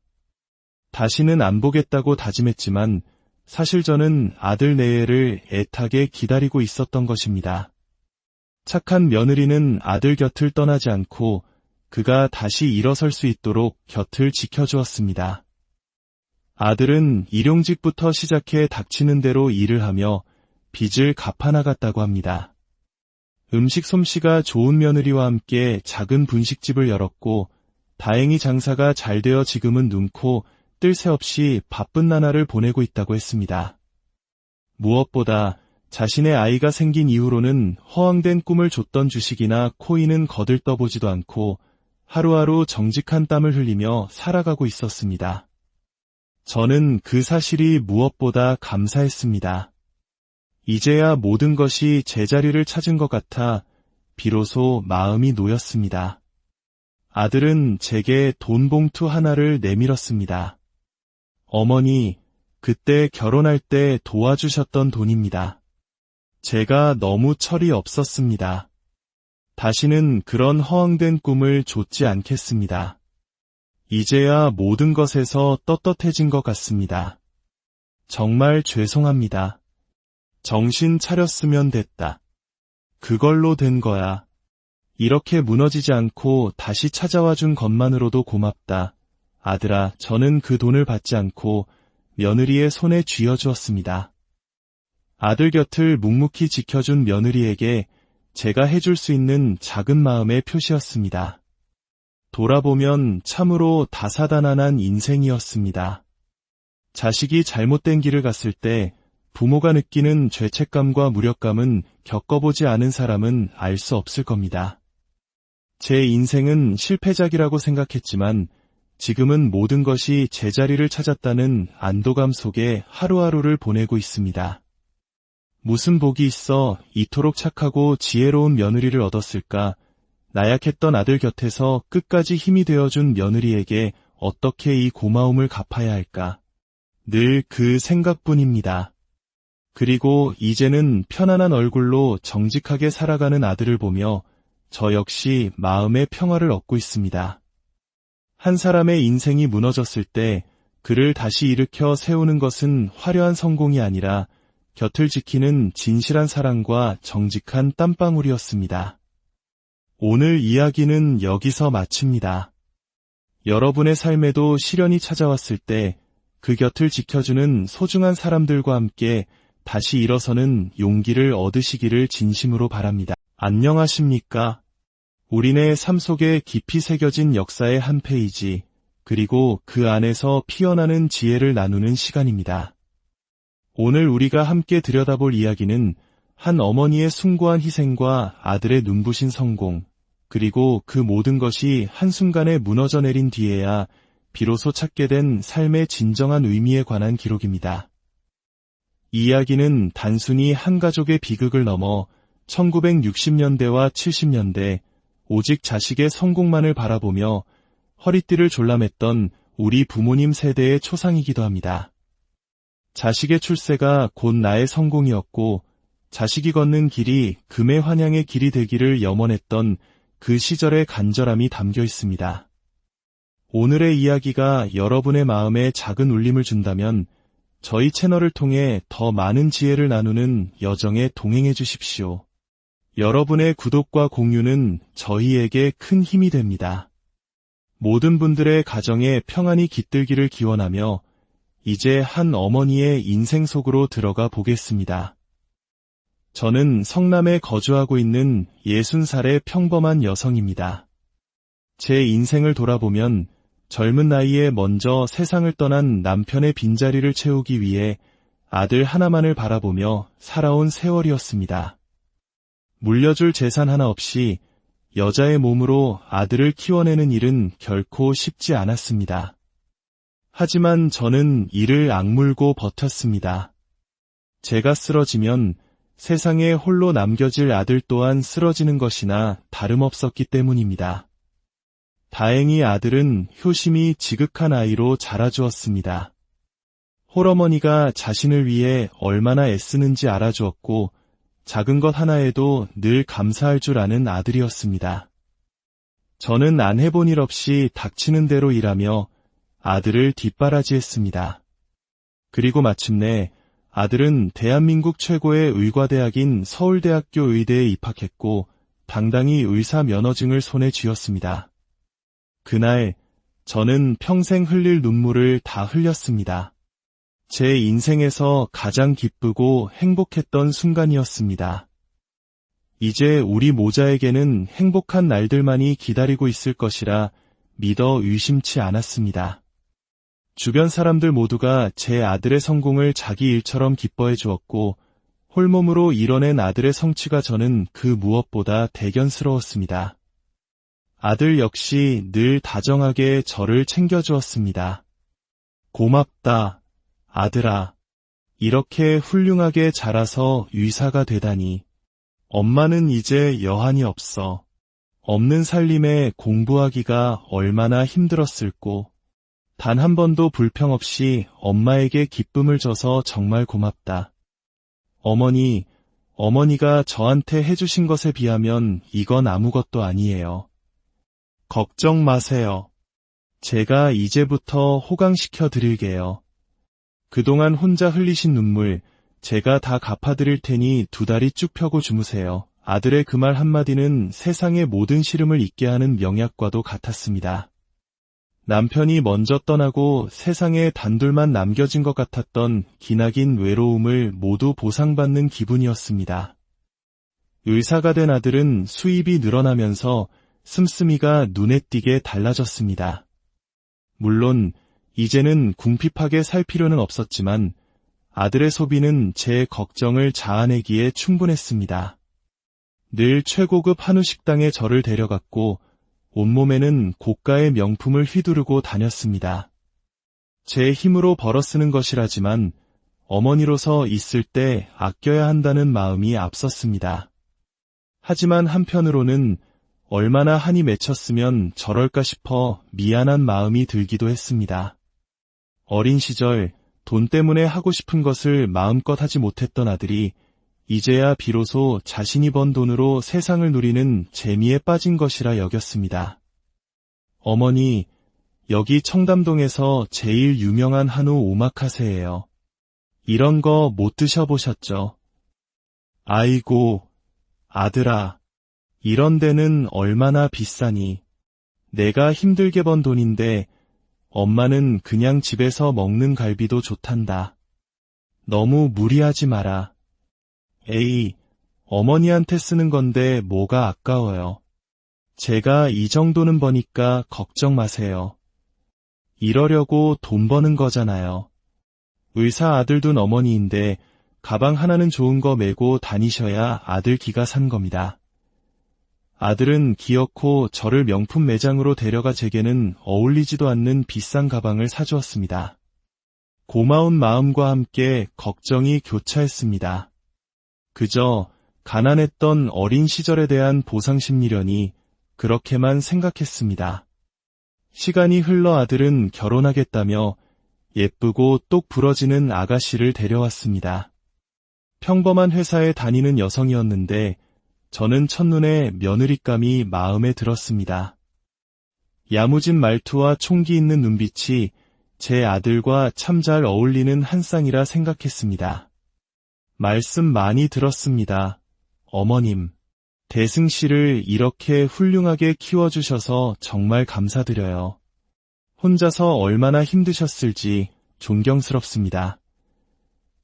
다시는 안 보겠다고 다짐했지만 사실 저는 아들 내외를 애타게 기다리고 있었던 것입니다. 착한 며느리는 아들 곁을 떠나지 않고 그가 다시 일어설 수 있도록 곁을 지켜주었습니다. 아들은 일용직부터 시작해 닥치는 대로 일을 하며 빚을 갚아나갔다고 합니다. 음식 솜씨가 좋은 며느리와 함께 작은 분식집을 열었고 다행히 장사가 잘 되어 지금은 눈코 뜰 새 없이 바쁜 나날을 보내고 있다고 했습니다. 무엇보다 자신의 아이가 생긴 이후로는 허황된 꿈을 줬던 주식이나 코인은 거들떠보지도 않고 하루하루 정직한 땀을 흘리며 살아가고 있었습니다. 저는 그 사실이 무엇보다 감사했습니다. 이제야 모든 것이 제자리를 찾은 것 같아 비로소 마음이 놓였습니다. 아들은 제게 돈 봉투 하나를 내밀었습니다. 어머니, 그때 결혼할 때 도와주셨던 돈입니다. 제가 너무 철이 없었습니다. 다시는 그런 허황된 꿈을 좇지 않겠습니다. 이제야 모든 것에서 떳떳해진 것 같습니다. 정말 죄송합니다. 정신 차렸으면 됐다. 그걸로 된 거야. 이렇게 무너지지 않고 다시 찾아와 준 것만으로도 고맙다. 아들아, 저는 그 돈을 받지 않고 며느리의 손에 쥐어주었습니다. 아들 곁을 묵묵히 지켜준 며느리에게 제가 해줄 수 있는 작은 마음의 표시였습니다. 돌아보면 참으로 다사다난한 인생이었습니다. 자식이 잘못된 길을 갔을 때 부모가 느끼는 죄책감과 무력감은 겪어보지 않은 사람은 알 수 없을 겁니다. 제 인생은 실패작이라고 생각했지만 지금은 모든 것이 제자리를 찾았다는 안도감 속에 하루하루를 보내고 있습니다. 무슨 복이 있어 이토록 착하고 지혜로운 며느리를 얻었을까? 나약했던 아들 곁에서 끝까지 힘이 되어준 며느리에게 어떻게 이 고마움을 갚아야 할까? 늘 그 생각뿐입니다. 그리고 이제는 편안한 얼굴로 정직하게 살아가는 아들을 보며 저 역시 마음의 평화를 얻고 있습니다. 한 사람의 인생이 무너졌을 때 그를 다시 일으켜 세우는 것은 화려한 성공이 아니라 곁을 지키는 진실한 사랑과 정직한 땀방울이었습니다. 오늘 이야기는 여기서 마칩니다. 여러분의 삶에도 시련이 찾아왔을 때 그 곁을 지켜주는 소중한 사람들과 함께 다시 일어서는 용기를 얻으시기를 진심으로 바랍니다. 안녕하십니까? 우리네 삶 속에 깊이 새겨진 역사의 한 페이지, 그리고 그 안에서 피어나는 지혜를 나누는 시간입니다. 오늘 우리가 함께 들여다볼 이야기는 한 어머니의 숭고한 희생과 아들의 눈부신 성공, 그리고 그 모든 것이 한순간에 무너져 내린 뒤에야 비로소 찾게 된 삶의 진정한 의미에 관한 기록입니다. 이 이야기는 단순히 한 가족의 비극을 넘어 1960년대와 70년대 오직 자식의 성공만을 바라보며 허리띠를 졸라맸던 우리 부모님 세대의 초상이기도 합니다. 자식의 출세가 곧 나의 성공이었고 자식이 걷는 길이 금의 환양의 길이 되기를 염원했던 그 시절의 간절함이 담겨 있습니다. 오늘의 이야기가 여러분의 마음에 작은 울림을 준다면 저희 채널을 통해 더 많은 지혜를 나누는 여정에 동행해 주십시오. 여러분의 구독과 공유는 저희에게 큰 힘이 됩니다. 모든 분들의 가정에 평안이 깃들기를 기원하며 이제 한 어머니의 인생 속으로 들어가 보겠습니다. 저는 성남에 거주하고 있는 60살의 평범한 여성입니다. 제 인생을 돌아보면 젊은 나이에 먼저 세상을 떠난 남편의 빈자리를 채우기 위해 아들 하나만을 바라보며 살아온 세월이었습니다. 물려줄 재산 하나 없이 여자의 몸으로 아들을 키워내는 일은 결코 쉽지 않았습니다. 하지만 저는 이를 악물고 버텼습니다. 제가 쓰러지면 세상에 홀로 남겨질 아들 또한 쓰러지는 것이나 다름없었기 때문입니다. 다행히 아들은 효심이 지극한 아이로 자라주었습니다. 홀어머니가 자신을 위해 얼마나 애쓰는지 알아주었고 작은 것 하나에도 늘 감사할 줄 아는 아들이었습니다. 저는 안 해본 일 없이 닥치는 대로 일하며 아들을 뒷바라지했습니다. 그리고 마침내 아들은 대한민국 최고의 의과대학인 서울대학교 의대에 입학했고 당당히 의사 면허증을 손에 쥐었습니다. 그날 저는 평생 흘릴 눈물을 다 흘렸습니다. 제 인생에서 가장 기쁘고 행복했던 순간이었습니다. 이제 우리 모자에게는 행복한 날들만이 기다리고 있을 것이라 믿어 의심치 않았습니다. 주변 사람들 모두가 제 아들의 성공을 자기 일처럼 기뻐해 주었고 홀몸으로 이뤄낸 아들의 성취가 저는 그 무엇보다 대견스러웠습니다. 아들 역시 늘 다정하게 저를 챙겨주었습니다. 고맙다, 아들아. 이렇게 훌륭하게 자라서 의사가 되다니. 엄마는 이제 여한이 없어. 없는 살림에 공부하기가 얼마나 힘들었을꼬. 단 한 번도 불평 없이 엄마에게 기쁨을 줘서 정말 고맙다. 어머니가 저한테 해주신 것에 비하면 이건 아무것도 아니에요. 걱정 마세요. 제가 이제부터 호강시켜 드릴게요. 그동안 혼자 흘리신 눈물, 제가 다 갚아드릴 테니 두 다리 쭉 펴고 주무세요. 아들의 그 말 한마디는 세상의 모든 시름을 잊게 하는 명약과도 같았습니다. 남편이 먼저 떠나고 세상에 단둘만 남겨진 것 같았던 기나긴 외로움을 모두 보상받는 기분이었습니다. 의사가 된 아들은 수입이 늘어나면서 씀씀이가 눈에 띄게 달라졌습니다. 물론 이제는 궁핍하게 살 필요는 없었지만 아들의 소비는 제 걱정을 자아내기에 충분했습니다. 늘 최고급 한우 식당에 저를 데려갔고 온몸에는 고가의 명품을 휘두르고 다녔습니다. 제 힘으로 벌어쓰는 것이라지만 어머니로서 있을 때 아껴야 한다는 마음이 앞섰습니다. 하지만 한편으로는 얼마나 한이 맺혔으면 저럴까 싶어 미안한 마음이 들기도 했습니다. 어린 시절 돈 때문에 하고 싶은 것을 마음껏 하지 못했던 아들이 이제야 비로소 자신이 번 돈으로 세상을 누리는 재미에 빠진 것이라 여겼습니다. 어머니, 여기 청담동에서 제일 유명한 한우 오마카세예요. 이런 거 못 드셔보셨죠? 아이고, 아들아, 이런 데는 얼마나 비싸니. 내가 힘들게 번 돈인데 엄마는 그냥 집에서 먹는 갈비도 좋단다. 너무 무리하지 마라. 에이, 어머니한테 쓰는 건데 뭐가 아까워요. 제가 이 정도는 버니까 걱정 마세요. 이러려고 돈 버는 거잖아요. 의사 아들 둔 어머니인데 가방 하나는 좋은 거 메고 다니셔야 아들 기가 산 겁니다. 아들은 기어코 저를 명품 매장으로 데려가 제게는 어울리지도 않는 비싼 가방을 사주었습니다. 고마운 마음과 함께 걱정이 교차했습니다. 그저 가난했던 어린 시절에 대한 보상 심리려니 그렇게만 생각했습니다. 시간이 흘러 아들은 결혼하겠다며 예쁘고 똑 부러지는 아가씨를 데려왔습니다. 평범한 회사에 다니는 여성이었는데 저는 첫눈에 며느리감이 마음에 들었습니다. 야무진 말투와 총기 있는 눈빛이 제 아들과 참 잘 어울리는 한 쌍이라 생각했습니다. 말씀 많이 들었습니다. 어머님, 대승 씨를 이렇게 훌륭하게 키워주셔서 정말 감사드려요. 혼자서 얼마나 힘드셨을지 존경스럽습니다.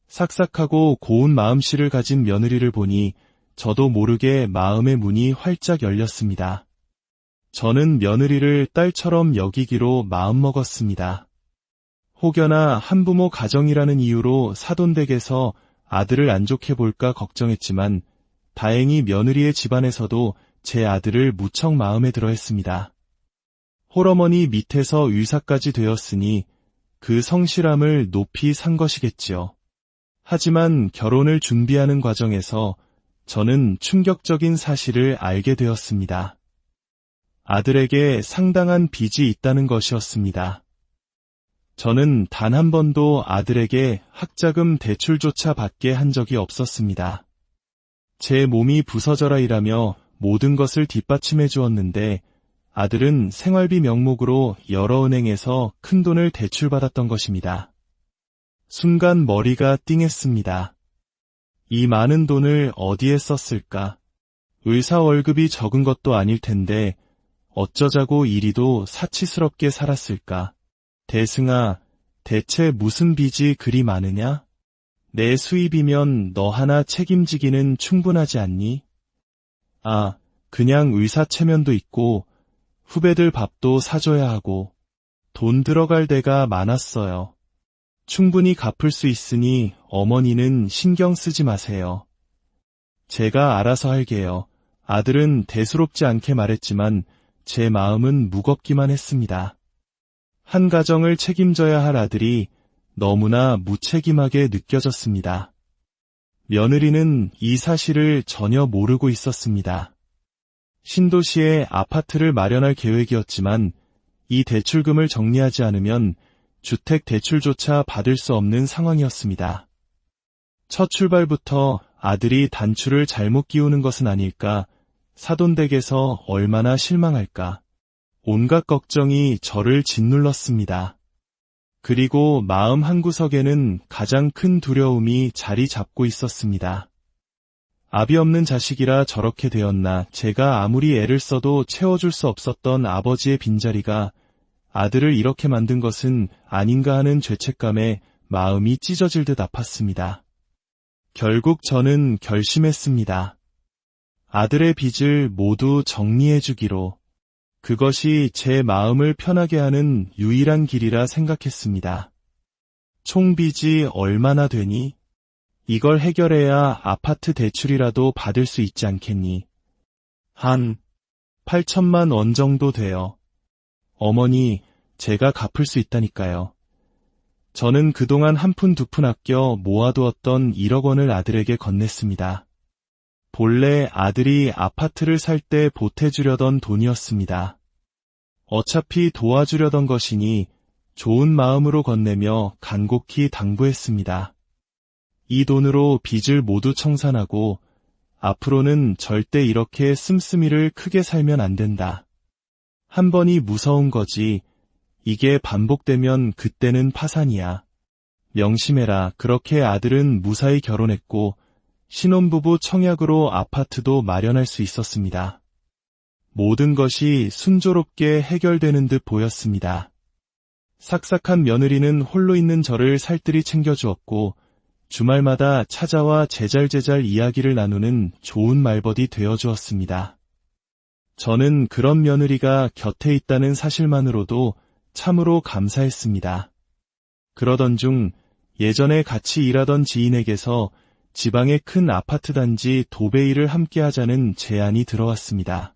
삭삭하고 고운 마음씨를 가진 며느리를 보니 저도 모르게 마음의 문이 활짝 열렸습니다. 저는 며느리를 딸처럼 여기기로 마음먹었습니다. 혹여나 한부모 가정이라는 이유로 사돈댁에서 아들을 안 좋게 볼까 걱정했지만 다행히 며느리의 집안에서도 제 아들을 무척 마음에 들어 했습니다. 홀어머니 밑에서 의사까지 되었으니 그 성실함을 높이 산 것이겠지요. 하지만 결혼을 준비하는 과정에서 저는 충격적인 사실을 알게 되었습니다. 아들에게 상당한 빚이 있다는 것이었습니다. 저는 단 한 번도 아들에게 학자금 대출조차 받게 한 적이 없었습니다. 제 몸이 부서져라 일하며 모든 것을 뒷받침해 주었는데 아들은 생활비 명목으로 여러 은행에서 큰 돈을 대출받았던 것입니다. 순간 머리가 띵했습니다. 이 많은 돈을 어디에 썼을까? 의사 월급이 적은 것도 아닐 텐데 어쩌자고 이리도 사치스럽게 살았을까? 대승아, 대체 무슨 빚이 그리 많으냐? 내 수입이면 너 하나 책임지기는 충분하지 않니? 아, 그냥 의사 체면도 있고 후배들 밥도 사줘야 하고 돈 들어갈 데가 많았어요. 충분히 갚을 수 있으니 어머니는 신경 쓰지 마세요. 제가 알아서 할게요. 아들은 대수롭지 않게 말했지만 제 마음은 무겁기만 했습니다. 한 가정을 책임져야 할 아들이 너무나 무책임하게 느껴졌습니다. 며느리는 이 사실을 전혀 모르고 있었습니다. 신도시에 아파트를 마련할 계획이었지만 이 대출금을 정리하지 않으면 주택 대출조차 받을 수 없는 상황이었습니다. 첫 출발부터 아들이 단추를 잘못 끼우는 것은 아닐까, 사돈댁에서 얼마나 실망할까, 온갖 걱정이 저를 짓눌렀습니다. 그리고 마음 한구석에는 가장 큰 두려움이 자리 잡고 있었습니다. 아비 없는 자식이라 저렇게 되었나, 제가 아무리 애를 써도 채워줄 수 없었던 아버지의 빈자리가 아들을 이렇게 만든 것은 아닌가 하는 죄책감에 마음이 찢어질 듯 아팠습니다. 결국 저는 결심했습니다. 아들의 빚을 모두 정리해주기로. 그것이 제 마음을 편하게 하는 유일한 길이라 생각했습니다. 총 빚이 얼마나 되니? 이걸 해결해야 아파트 대출이라도 받을 수 있지 않겠니? 한 8천만 원 정도 돼요. 어머니, 제가 갚을 수 있다니까요. 저는 그동안 한 푼 두 푼 아껴 모아두었던 1억 원을 아들에게 건넸습니다. 본래 아들이 아파트를 살 때 보태주려던 돈이었습니다. 어차피 도와주려던 것이니 좋은 마음으로 건네며 간곡히 당부했습니다. 이 돈으로 빚을 모두 청산하고 앞으로는 절대 이렇게 씀씀이를 크게 살면 안 된다. 한 번이 무서운 거지 이게 반복되면 그때는 파산이야. 명심해라. 그렇게 아들은 무사히 결혼했고 신혼부부 청약으로 아파트도 마련할 수 있었습니다. 모든 것이 순조롭게 해결되는 듯 보였습니다. 삭삭한 며느리는 홀로 있는 저를 살뜰히 챙겨주었고 주말마다 찾아와 제잘제잘 이야기를 나누는 좋은 말벗이 되어주었습니다. 저는 그런 며느리가 곁에 있다는 사실만으로도 참으로 감사했습니다. 그러던 중 예전에 같이 일하던 지인에게서 지방의 큰 아파트 단지 도배일을 함께 하자는 제안이 들어왔습니다.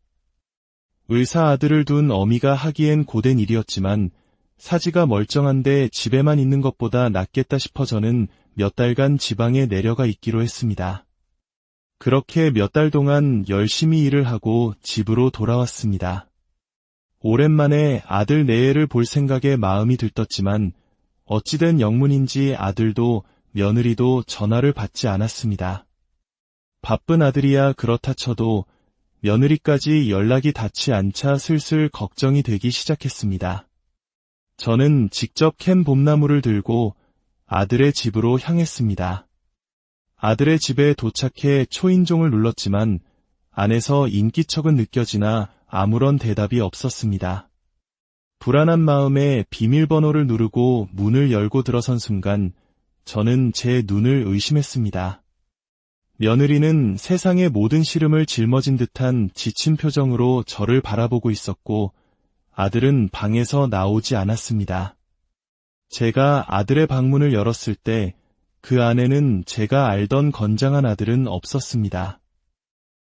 의사 아들을 둔 어미가 하기엔 고된 일이었지만 사지가 멀쩡한데 집에만 있는 것보다 낫겠다 싶어 저는 몇 달간 지방에 내려가 있기로 했습니다. 그렇게 몇 달 동안 열심히 일을 하고 집으로 돌아왔습니다. 오랜만에 아들 내외를 볼 생각에 마음이 들떴지만 어찌된 영문인지 아들도 며느리도 전화를 받지 않았습니다. 바쁜 아들이야 그렇다 쳐도 며느리까지 연락이 닿지 않자 슬슬 걱정이 되기 시작했습니다. 저는 직접 캔 봄나무를 들고 아들의 집으로 향했습니다. 아들의 집에 도착해 초인종을 눌렀지만 안에서 인기척은 느껴지나 아무런 대답이 없었습니다. 불안한 마음에 비밀번호를 누르고 문을 열고 들어선 순간 저는 제 눈을 의심했습니다. 며느리는 세상의 모든 시름을 짊어진 듯한 지친 표정으로 저를 바라보고 있었고 아들은 방에서 나오지 않았습니다. 제가 아들의 방문을 열었을 때 그 안에는 제가 알던 건장한 아들은 없었습니다.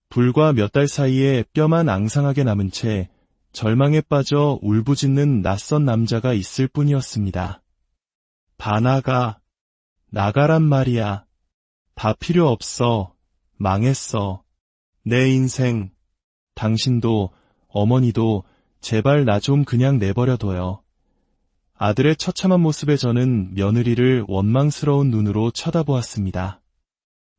불과 몇 달 사이에 뼈만 앙상하게 남은 채 절망에 빠져 울부짖는 낯선 남자가 있을 뿐이었습니다. 다 나가란 말이야. 다 필요 없어. 망했어. 내 인생. 당신도 어머니도 제발 나 좀 그냥 내버려둬요. 아들의 처참한 모습에 저는 며느리를 원망스러운 눈으로 쳐다보았습니다.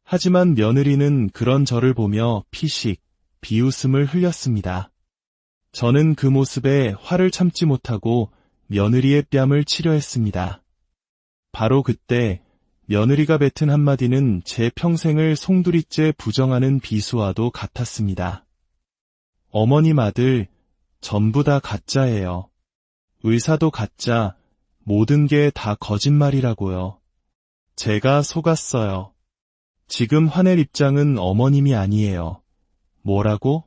하지만 며느리는 그런 저를 보며 피식, 비웃음을 흘렸습니다. 저는 그 모습에 화를 참지 못하고 며느리의 뺨을 치려 했습니다. 바로 그때 며느리가 뱉은 한마디는 제 평생을 송두리째 부정하는 비수와도 같았습니다. 어머님 아들, 전부 다 가짜예요. 의사도 가짜, 모든 게 다 거짓말이라고요. 제가 속았어요. 지금 화낼 입장은 어머님이 아니에요. 뭐라고?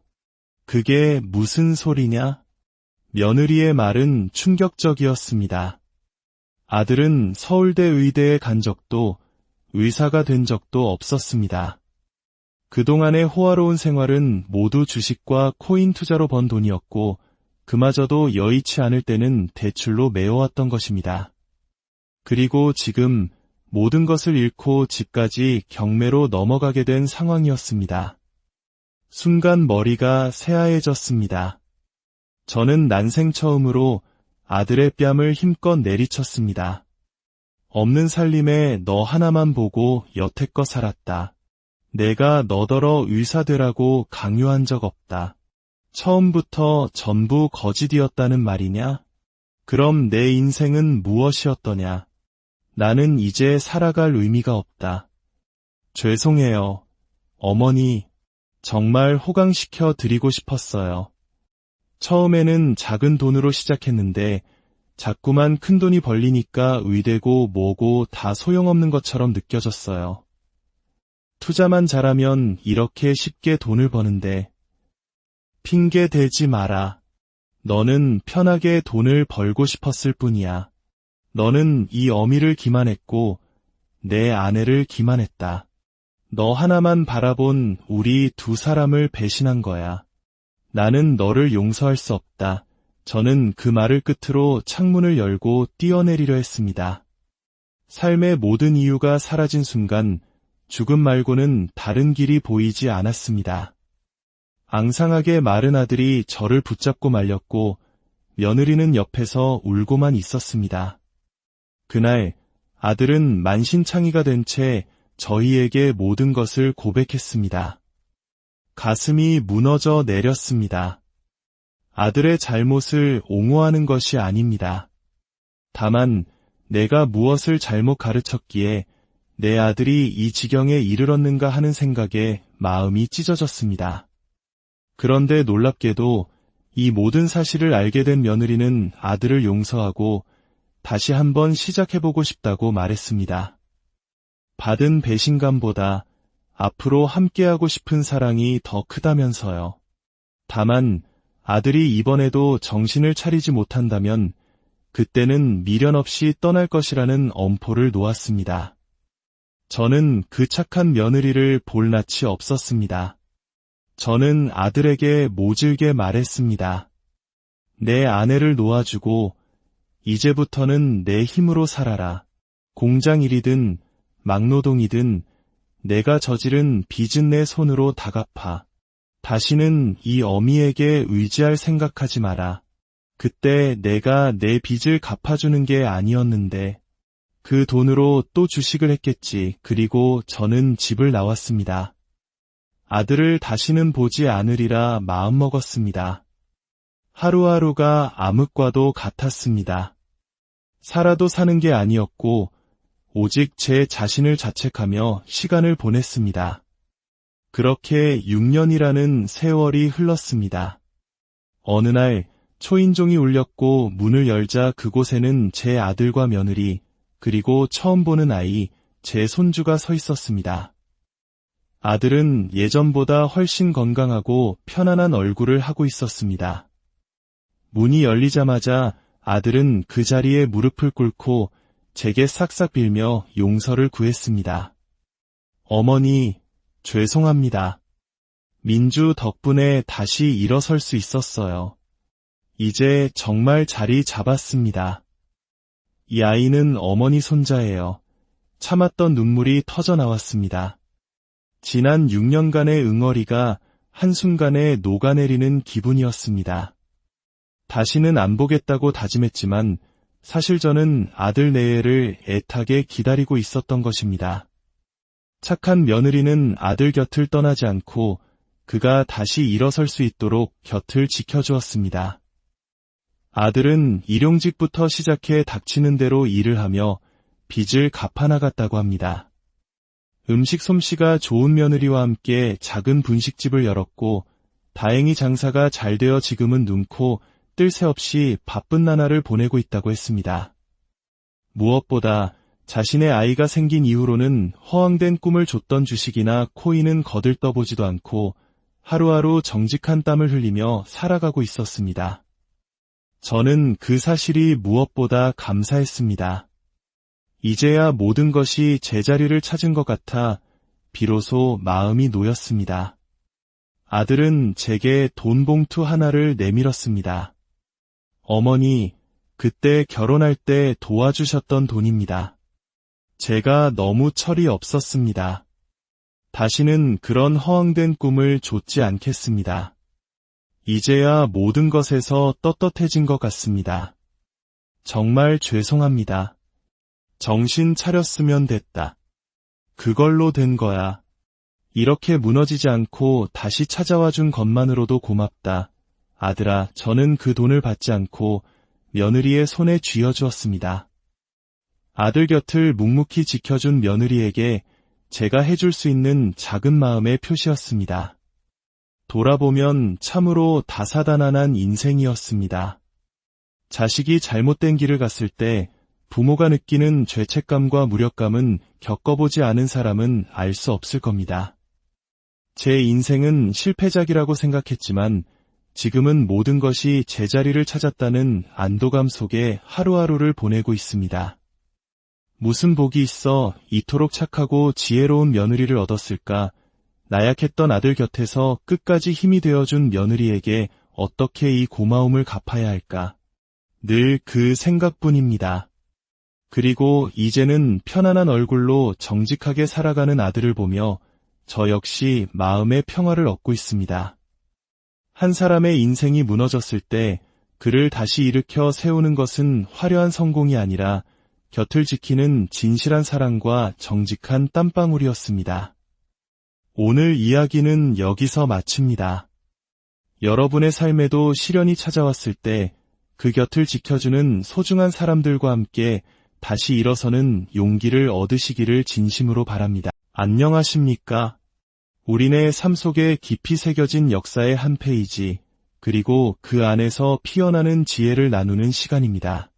그게 무슨 소리냐? 며느리의 말은 충격적이었습니다. 아들은 서울대 의대에 간 적도 의사가 된 적도 없었습니다. 그동안의 호화로운 생활은 모두 주식과 코인 투자로 번 돈이었고 그마저도 여의치 않을 때는 대출로 메워왔던 것입니다. 그리고 지금 모든 것을 잃고 집까지 경매로 넘어가게 된 상황이었습니다. 순간 머리가 새하얘졌습니다. 저는 난생 처음으로 아들의 뺨을 힘껏 내리쳤습니다. 없는 살림에 너 하나만 보고 여태껏 살았다. 내가 너더러 의사 되라고 강요한 적 없다. 처음부터 전부 거짓이었다는 말이냐? 그럼 내 인생은 무엇이었더냐? 나는 이제 살아갈 의미가 없다. 죄송해요. 어머니, 정말 호강시켜 드리고 싶었어요. 처음에는 작은 돈으로 시작했는데 자꾸만 큰 돈이 벌리니까 의대고 뭐고 다 소용없는 것처럼 느껴졌어요. 투자만 잘하면 이렇게 쉽게 돈을 버는데 핑계 대지 마라. 너는 편하게 돈을 벌고 싶었을 뿐이야. 너는 이 어미를 기만했고 내 아내를 기만했다. 너 하나만 바라본 우리 두 사람을 배신한 거야. 나는 너를 용서할 수 없다. 저는 그 말을 끝으로 창문을 열고 뛰어내리려 했습니다. 삶의 모든 이유가 사라진 순간 죽음 말고는 다른 길이 보이지 않았습니다. 앙상하게 마른 아들이 저를 붙잡고 말렸고 며느리는 옆에서 울고만 있었습니다. 그날 아들은 만신창이가 된 채 저희에게 모든 것을 고백했습니다. 가슴이 무너져 내렸습니다. 아들의 잘못을 옹호하는 것이 아닙니다. 다만 내가 무엇을 잘못 가르쳤기에 내 아들이 이 지경에 이르렀는가 하는 생각에 마음이 찢어졌습니다. 그런데 놀랍게도 이 모든 사실을 알게 된 며느리는 아들을 용서하고 다시 한번 시작해보고 싶다고 말했습니다. 받은 배신감보다 앞으로 함께하고 싶은 사랑이 더 크다면서요. 다만 아들이 이번에도 정신을 차리지 못한다면 그때는 미련 없이 떠날 것이라는 엄포를 놓았습니다. 저는 그 착한 며느리를 볼 낯이 없었습니다. 저는 아들에게 모질게 말했습니다. 내 아내를 놓아주고 이제부터는 내 힘으로 살아라. 공장 일이든 막노동이든 내가 저지른 빚은 내 손으로 다 갚아. 다시는 이 어미에게 의지할 생각하지 마라. 그때 내가 내 빚을 갚아주는 게 아니었는데 그 돈으로 또 주식을 했겠지. 그리고 저는 집을 나왔습니다. 아들을 다시는 보지 않으리라 마음먹었습니다. 하루하루가 암흑과도 같았습니다. 살아도 사는 게 아니었고 오직 제 자신을 자책하며 시간을 보냈습니다. 그렇게 6년이라는 세월이 흘렀습니다. 어느 날 초인종이 울렸고 문을 열자 그곳에는 제 아들과 며느리, 그리고 처음 보는 아이, 제 손주가 서 있었습니다. 아들은 예전보다 훨씬 건강하고 편안한 얼굴을 하고 있었습니다. 문이 열리자마자 아들은 그 자리에 무릎을 꿇고 제게 싹싹 빌며 용서를 구했습니다. 어머니, 죄송합니다. 민주 덕분에 다시 일어설 수 있었어요. 이제 정말 자리 잡았습니다. 이 아이는 어머니 손자예요. 참았던 눈물이 터져 나왔습니다. 지난 6년간의 응어리가 한순간에 녹아내리는 기분이었습니다. 다시는 안 보겠다고 다짐했지만 사실 저는 아들 내외를 애타게 기다리고 있었던 것입니다. 착한 며느리는 아들 곁을 떠나지 않고 그가 다시 일어설 수 있도록 곁을 지켜주었습니다. 아들은 일용직부터 시작해 닥치는 대로 일을 하며 빚을 갚아나갔다고 합니다. 음식 솜씨가 좋은 며느리와 함께 작은 분식집을 열었고 다행히 장사가 잘 되어 지금은 눈코 뜰 새 없이 바쁜 나날을 보내고 있다고 했습니다. 무엇보다 자신의 아이가 생긴 이후로는 허황된 꿈을 줬던 주식이나 코인은 거들떠보지도 않고 하루하루 정직한 땀을 흘리며 살아가고 있었습니다. 저는 그 사실이 무엇보다 감사했습니다. 이제야 모든 것이 제자리를 찾은 것 같아 비로소 마음이 놓였습니다. 아들은 제게 돈 봉투 하나를 내밀었습니다. 어머니, 그때 결혼할 때 도와주셨던 돈입니다. 제가 너무 철이 없었습니다. 다시는 그런 허황된 꿈을 좇지 않겠습니다. 이제야 모든 것에서 떳떳해진 것 같습니다. 정말 죄송합니다. 정신 차렸으면 됐다. 그걸로 된 거야. 이렇게 무너지지 않고 다시 찾아와 준 것만으로도 고맙다. 아들아, 저는 그 돈을 받지 않고 며느리의 손에 쥐어주었습니다. 아들 곁을 묵묵히 지켜준 며느리에게 제가 해줄 수 있는 작은 마음의 표시였습니다. 돌아보면 참으로 다사다난한 인생이었습니다. 자식이 잘못된 길을 갔을 때 부모가 느끼는 죄책감과 무력감은 겪어보지 않은 사람은 알 수 없을 겁니다. 제 인생은 실패작이라고 생각했지만 지금은 모든 것이 제자리를 찾았다는 안도감 속에 하루하루를 보내고 있습니다. 무슨 복이 있어 이토록 착하고 지혜로운 며느리를 얻었을까? 나약했던 아들 곁에서 끝까지 힘이 되어준 며느리에게 어떻게 이 고마움을 갚아야 할까? 늘 그 생각뿐입니다. 그리고 이제는 편안한 얼굴로 정직하게 살아가는 아들을 보며 저 역시 마음의 평화를 얻고 있습니다. 한 사람의 인생이 무너졌을 때 그를 다시 일으켜 세우는 것은 화려한 성공이 아니라 곁을 지키는 진실한 사랑과 정직한 땀방울이었습니다. 오늘 이야기는 여기서 마칩니다. 여러분의 삶에도 시련이 찾아왔을 때 그 곁을 지켜주는 소중한 사람들과 함께 다시 일어서는 용기를 얻으시기를 진심으로 바랍니다. 안녕하십니까? 우리네 삶 속에 깊이 새겨진 역사의 한 페이지, 그리고 그 안에서 피어나는 지혜를 나누는 시간입니다.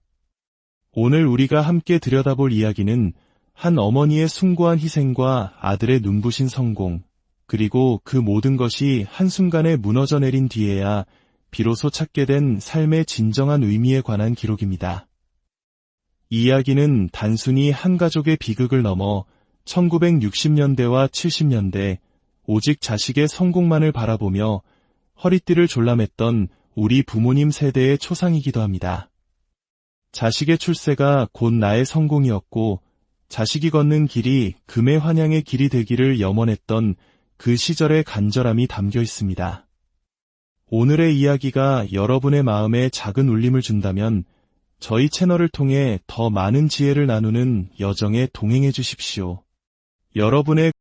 오늘 우리가 함께 들여다볼 이야기는 한 어머니의 숭고한 희생과 아들의 눈부신 성공, 그리고 그 모든 것이 한순간에 무너져 내린 뒤에야 비로소 찾게 된 삶의 진정한 의미에 관한 기록입니다. 이 이야기는 단순히 한 가족의 비극을 넘어 1960년대와 70년대 오직 자식의 성공만을 바라보며 허리띠를 졸라맸던 우리 부모님 세대의 초상이기도 합니다. 자식의 출세가 곧 나의 성공이었고 자식이 걷는 길이 금의 환양의 길이 되기를 염원했던 그 시절의 간절함이 담겨 있습니다. 오늘의 이야기가 여러분의 마음에 작은 울림을 준다면 저희 채널을 통해 더 많은 지혜를 나누는 여정에 동행해 주십시오. 여러분의